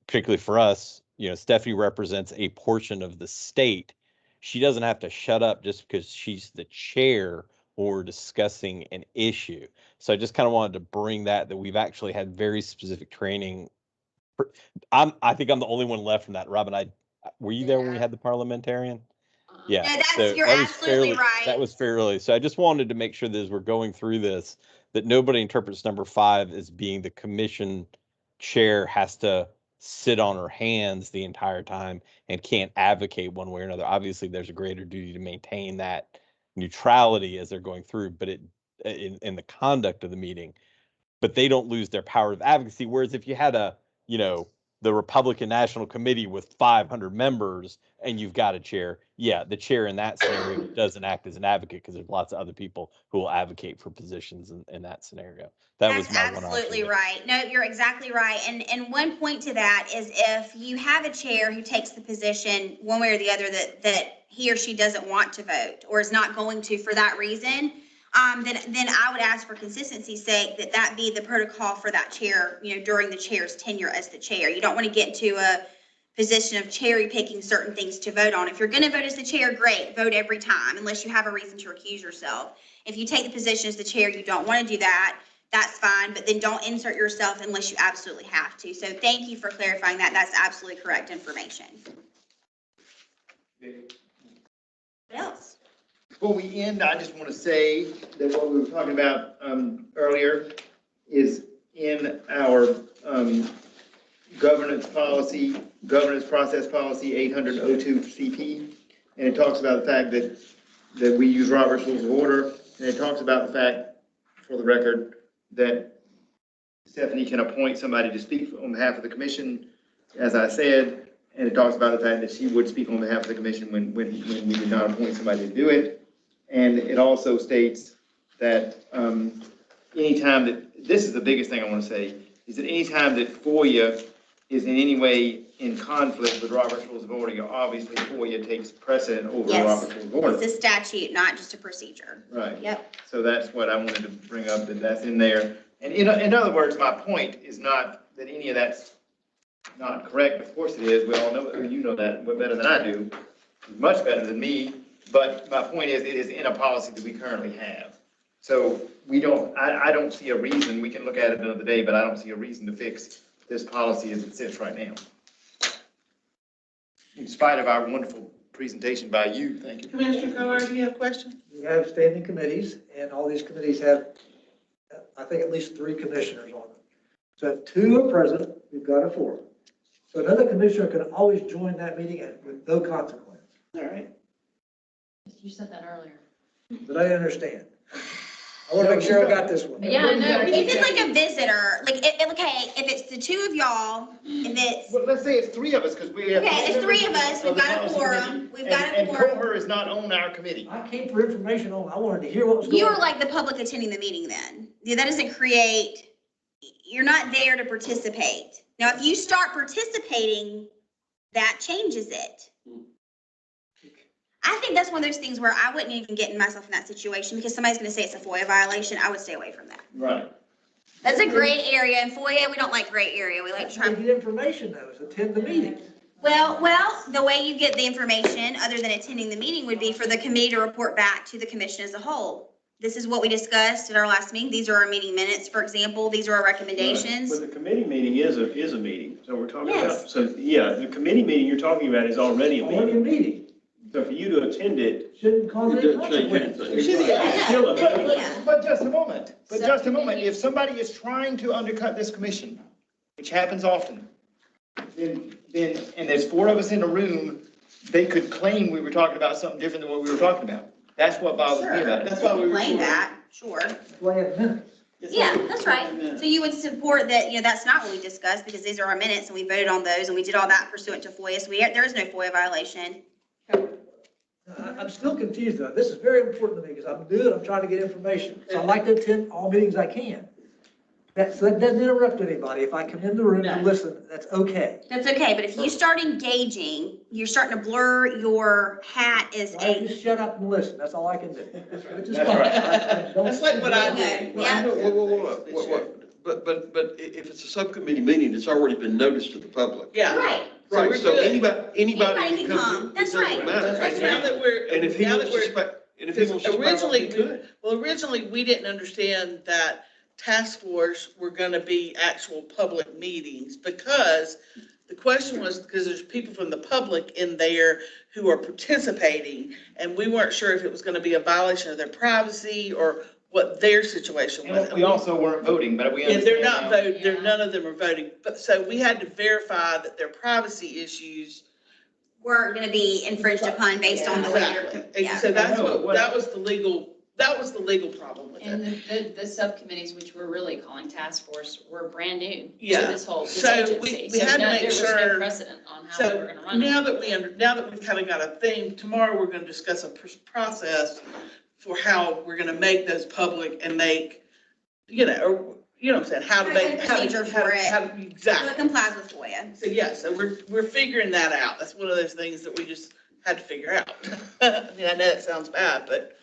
particularly for us, Stephanie represents a portion of the state. She doesn't have to shut up just because she's the chair when we're discussing an issue. So I just kind of wanted to bring that we've actually had very specific training. I think I'm the only one left from that. Robin, were you there when we had the parliamentarian? Yeah. No, you're absolutely right. That was fairly. So I just wanted to make sure that as we're going through this, that nobody interprets number 5 as being the commission chair has to sit on her hands the entire time and can't advocate one way or another. Obviously, there's a greater duty to maintain that neutrality as they're going through, but in the conduct of the meeting, but they don't lose their power of advocacy. Whereas if you had the Republican National Committee with 500 members and you've got a chair, the chair in that scenario doesn't act as an advocate because there's lots of other people who will advocate for positions in that scenario. That's absolutely right. No, you're exactly right. And one point to that is if you have a chair who takes the position one way or the other that he or she doesn't want to vote or is not going to for that reason, then I would ask for consistency's sake that be the protocol for that chair, during the chair's tenure as the chair. You don't want to get into a position of cherry picking certain things to vote on. If you're going to vote as the chair, great, vote every time, unless you have a reason to recuse yourself. If you take the position as the chair, you don't want to do that, that's fine, but then don't insert yourself unless you absolutely have to. So thank you for clarifying that. That's absolutely correct information. What else? Before we end, I just want to say that what we were talking about earlier is in our governance process policy 802 CP, and it talks about the fact that we use Robert's Rules of Order, and it talks about the fact, for the record, that Stephanie can appoint somebody to speak on behalf of the commission, as I said, and it talks about the fact that she would speak on behalf of the commission when we did not appoint somebody to do it. And it also states that anytime this is the biggest thing I want to say, is that anytime that FOIA is in any way in conflict with Robert's Rules of Order, obviously FOIA takes precedent over Robert's Rules of Order. It's a statute, not just a procedure. Right. Yep. So that's what I wanted to bring up, that's in there. And in other words, my point is not that any of that's not correct. Of course it is. We all know, you know that better than I do, much better than me. But my point is, it is in a policy that we currently have. So I don't see a reason, we can look at it another day, but I don't see a reason to fix this policy as it sits right now. In spite of our wonderful presentation by you, thank you. Commissioner Coer, do you have a question? We have standing committees, and all these committees have, I think, at least 3 commissioners on them. So if 2 are present, we've got a 4. So another commissioner can always join that meeting with no consequence. All right. You said that earlier. But I understand. I want to make sure I got this one. Yeah, I know. If it's like a visitor, okay, if it's the 2 of y'all, if it's, Well, let's say it's 3 of us, because we have. okay, it's 3 of us, we've got a quorum, And Coher is not on our committee. I came for information on, I wanted to hear what was going on. You're like the public attending the meeting then. Yeah, that doesn't create, you're not there to participate. Now, if you start participating, that changes it. I think that's one of those things where I wouldn't even get myself in that situation because somebody's gonna say it's a FOIA violation. I would stay away from that. Right. That's a gray area. In FOIA, we don't like gray area. We like to That's try. how you get information though, is attend the meetings. Well, the way you get the information, other than attending the meeting, would be for the committee to report back to the commission as a whole. This is what we discussed at our last meeting. These are our meeting minutes, for example. These are our recommendations. But the committee meeting is a meeting, so we're talking Yes. about, so, yeah, the committee meeting you're talking about is already a Already meeting. a meeting, So for you to attend it, shouldn't cause It any doesn't change consequence. anything. it should be, it's still a meeting. Yeah. But just a moment, if somebody is trying to undercut this commission, which happens often, then, and there's 4 of us in a room, they could claim we were talking about something different than what we were talking about. That's what bothers me about it. That's why we were. Explain that, sure. Play in minutes. Yeah, that's right. So you would support that, that's not what we discussed because these are our minutes and we voted on those and we did all that pursuant to FOIA. So there is no FOIA violation. I'm still confused though. This is very important to me because I'm new and I'm trying to get information. So I like to attend all meetings I can. So that doesn't interrupt anybody. If I come in the room No. and listen, that's okay. That's okay, but if you start engaging, you're starting to blur your hat as I a. just shut up and listen. That's all I can do. Which is That's fine. right. That's like what I do. Okay, when I yeah. do it. But if it's a subcommittee meeting, it's already been noticed to the public. Yeah. Right. So we're Right, so good. anybody Anybody can can come. come. It That's doesn't right. matter. That's Now that we're, And if he now wants that to, we're. and if he wants to. speak, Originally, he could. originally, we didn't understand that task force were gonna be actual public meetings because the question was, because there's people from the public in there who are participating, and we weren't sure if it was gonna be a violation of their privacy or what their situation was. And we also weren't voting, but we And understand they're not now. voting, none of them are voting, but so we had to verify that their privacy issues. Weren't gonna be infringed upon based on the way you're. Exactly. Yeah. And so that's I know, what, that was the legal problem with And it. the subcommittees, which we're really calling task force, were brand new Yeah. to this So agency. we had to make There was sure- no precedent on how we So were gonna run it. now that we've kind of got a thing, tomorrow we're gonna discuss a process for how we're gonna make those public and make, or, you know what I'm saying, how to make. how to- Procedure how to- for it. how to- So it Exactly. complies with FOIA. So, yeah, so we're figuring that out. That's one of those things that we just had to figure out. I mean, I know that sounds bad, but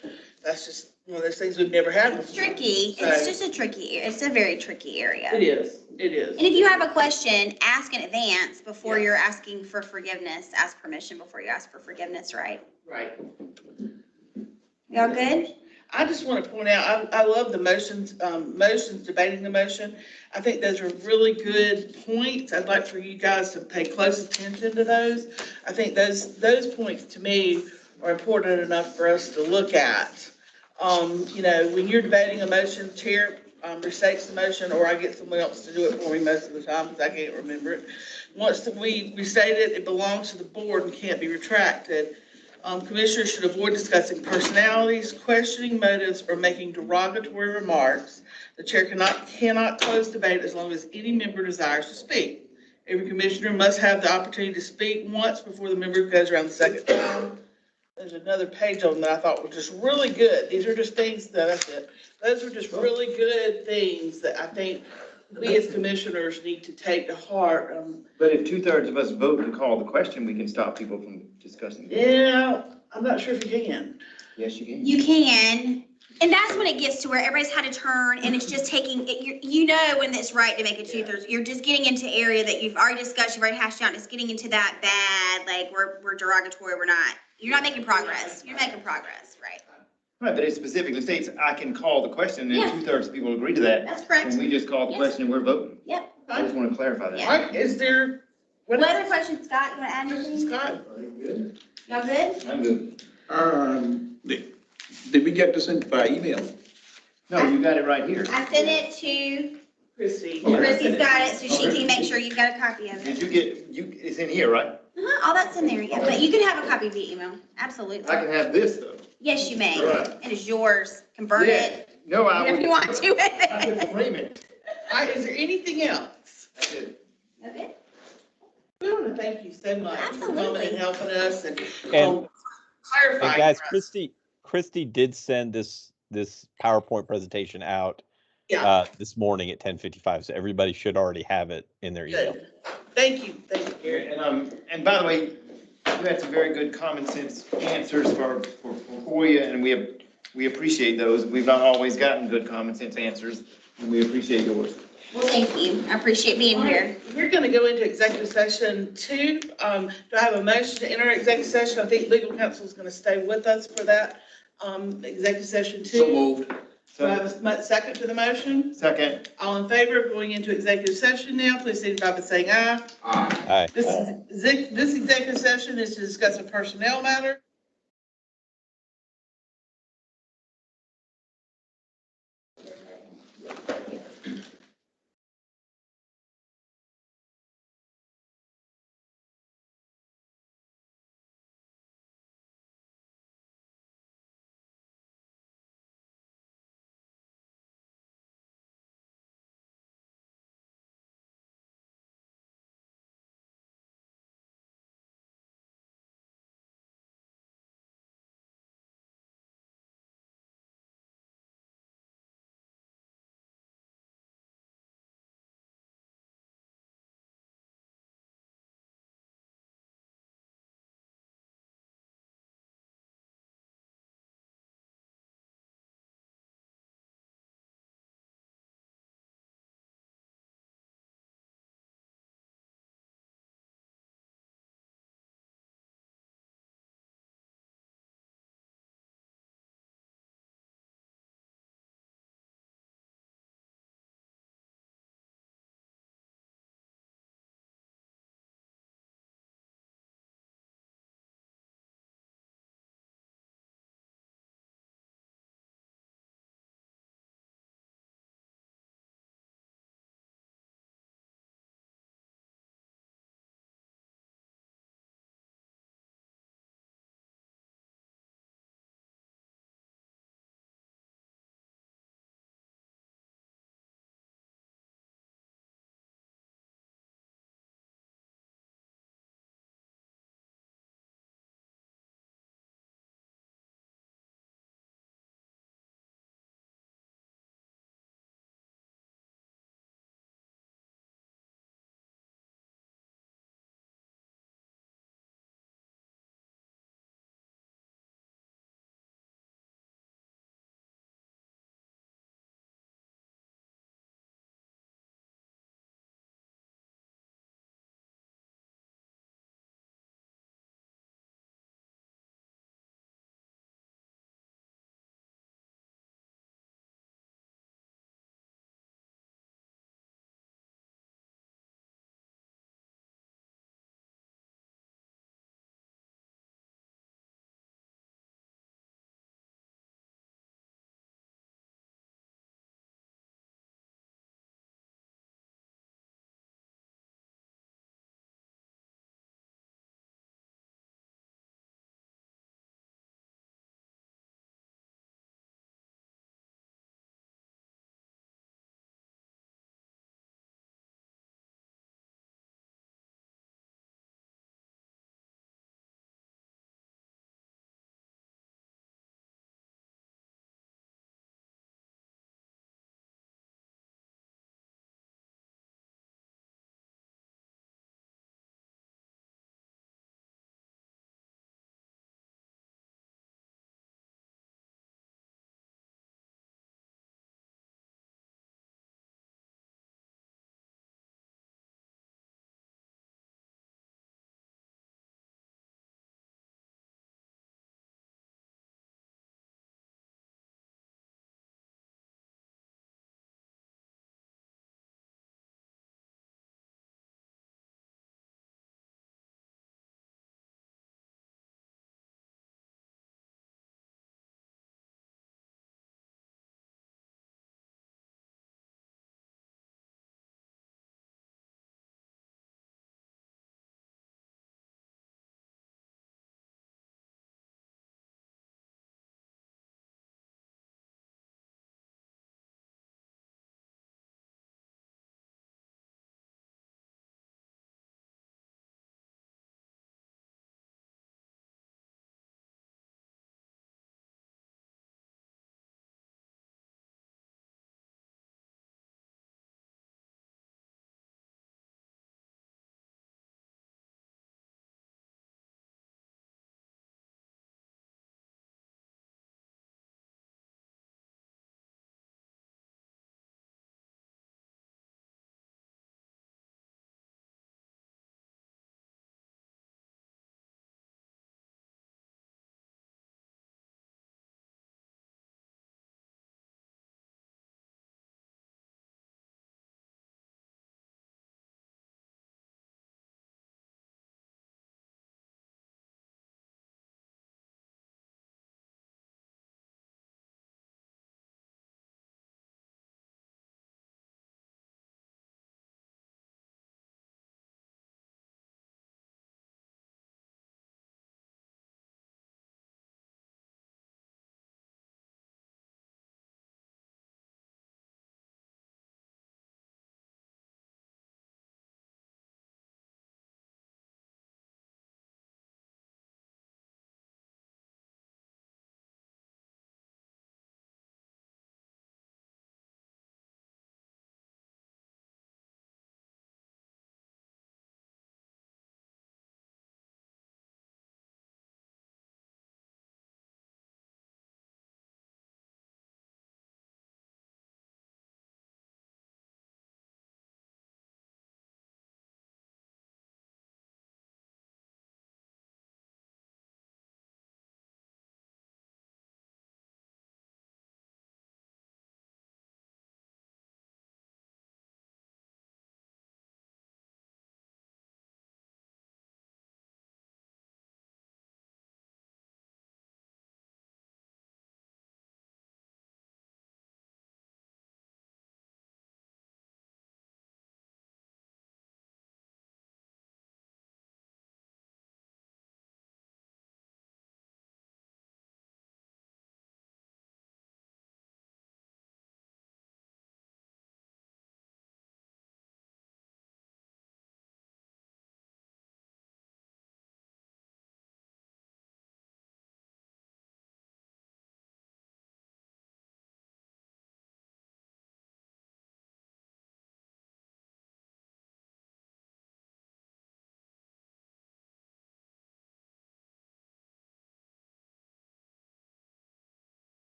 that's just one of those things we've never had It's before. tricky. It's just it's a very tricky area. It is, it is. And if you have a question, ask in advance before Yeah. you're asking for forgiveness. Ask permission before you ask for forgiveness, right? Right. Y'all good? I just want to point out, I love the motions, debating the motion. I think those are really good points. I'd like for you guys to pay close attention to those. I think those points to me are important enough for us to look at. When you're debating a motion, chair restates the motion, or I get someone else to do it for me most of the time because I can't remember it. Once we restate it, it belongs to the board and can't be retracted. Commissioners should avoid discussing personalities, questioning motives, or making derogatory remarks. The chair cannot close debate as long as any member desires to speak. Every commissioner must have the opportunity to speak once before the member goes around the second time. There's another page on that I thought were just really good. These are just things that's it. Those are just really good things that I think we as commissioners need to take to heart. But if 2/3 of us vote to call the question, we can stop people from discussing. Yeah, I'm not sure if you can. Yes, you can. You can. And that's when it gets to where everybody's had a turn and it's just taking, when it's right to make a 2/3. You're just getting into area that you've already discussed, you've already hashed out, and it's getting into that bad, like we're derogatory, you're not making progress. You're making progress, right? Right, but it specifically states, I can call the question, Yeah. and 2/3 of people agree to that. That's correct. And we just call the Yes. question and we're voting. Yep. I just want to clarify that. Yeah. All right, is there? What other questions, Scott? You want to add anything? Scott? Y'all good? I'm good. Did we get this in by email? No, you got it right here. I sent it to, Chrissy. Chrissy's got it, so she can make sure you've got a copy of Did it. you get, it's in here, right? All that's in there, yeah, but you can have a copy via email, absolutely. I can have this, though. Yes, you may. Right. It is yours. Convert it, No, I if would. you want to. I would frame it. All right, is there anything else? That's it. Okay. We want to thank you so much for coming Absolutely. and helping us and And clarifying. guys, for us. Christy did send this PowerPoint presentation out Yeah. this morning at 10:55, so everybody should already have it in their email. Good. Thank you, Gary. And by the way, You had some very good common sense answers for FOIA, and we appreciate those. We've not always gotten good common sense answers, and we appreciate yours. Well, thank you. I appreciate being here. We're going to go into executive session 2. Do I have a motion to enter executive session? I think legal counsel is going to stay with us for that. Executive session 2. So moved. Do I have a second to the motion? Second. All in favor of going into executive session now, please signify by saying aye. Aye. This executive session is to discuss a personnel matter.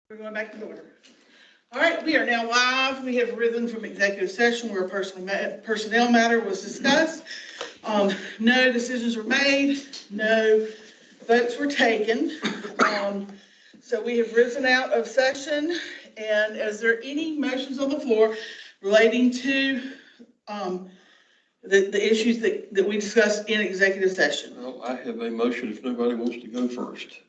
We're going back to order. All right, we are now live. We have risen from executive session where a personnel matter was discussed. No decisions were made, no votes were taken. So we have risen out of session. And is there any motions on the floor relating to the issues that we discussed in executive session? Well, I have a motion if nobody wants to go first.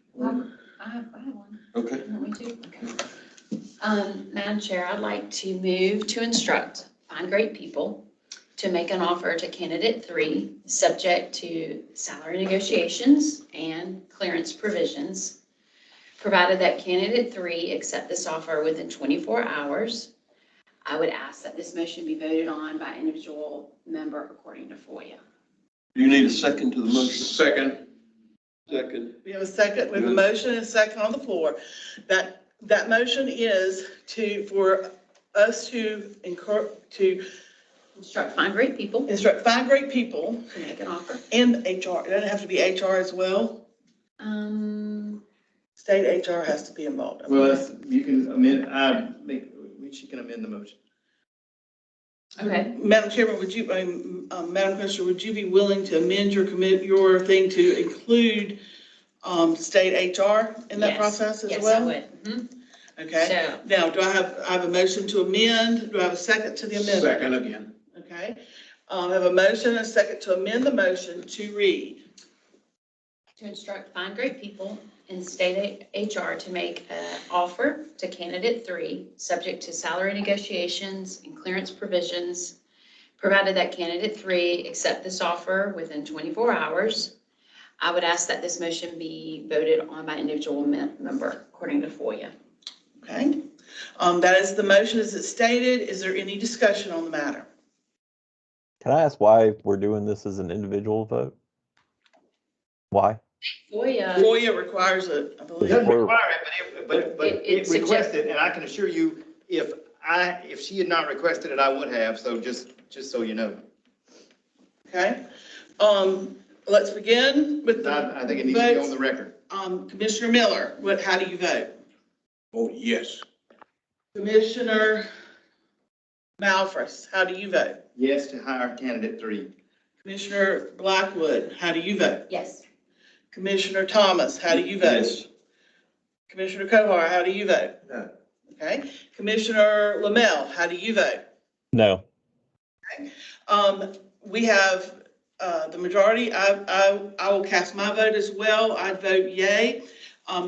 I have one. Okay. You want me to? Okay. Madam Chair, I'd like to move to instruct Find Great People to make an offer to candidate 3, subject to salary negotiations and clearance provisions, provided that candidate 3 accept this offer within 24 hours. I would ask that this motion be voted on by individual member according to FOIA. Do you need a second to the motion? Second. Second. We have a second, we have a motion and a second on the floor. That motion is for us to Instruct Find Great People instruct Find Great People to make an offer. and HR. It doesn't have to be HR as well. State HR has to be involved. Well, you can amend, she can amend the motion. Okay. Madam Chairman, would you, Madam Commissioner, would you be willing to amend your your thing to include state HR in that Yes. process as Yes, well? I would. Mhm. Okay. So, Now, I have a motion to amend? Do I have a second to the amendment? Second again. Okay. I have a motion and a second to amend the motion to read. to instruct Find Great People and state HR to make an offer to candidate 3, subject to salary negotiations and clearance provisions, provided that candidate 3 accept this offer within 24 hours. I would ask that this motion be voted on by individual member according to FOIA. Okay. That is the motion as it's stated. Is there any discussion on the matter? Can I ask why we're doing this as an individual vote? Why? FOIA requires it, I It believe. doesn't require it, but It it suggests- requested, and I can assure you, if she had not requested it, I would have, so just so you know. Okay. Let's begin with the I think it needs to be on votes. the record. Commissioner Miller, how do you vote? Oh, yes. Commissioner Malfris, how do you vote? Yes to hire candidate 3. Commissioner Blackwood, how do you vote? Yes. Commissioner Thomas, how do you vote? Yes. Commissioner Kohar, how do you vote? No. Okay. Commissioner Lamel, how do you vote? No. We have the majority. I will cast my vote as well. I'd vote yay.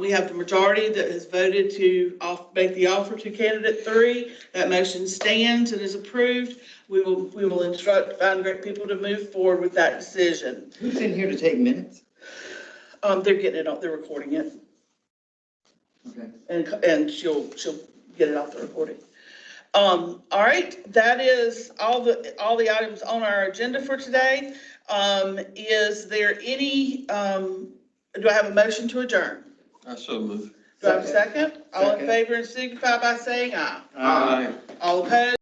We have the majority that has voted to make the offer to candidate 3. That motion stands and is approved. We will instruct Find Great People to move forward with that decision. Who's in here to take minutes? They're getting it off, they're recording it, Okay. and she'll get it off the recording. All right, that is all the items on our agenda for today. Is there any, do I have a motion to adjourn? I so move. Do I have a second? All in Second. favor and signify by saying aye. Aye. All opposed?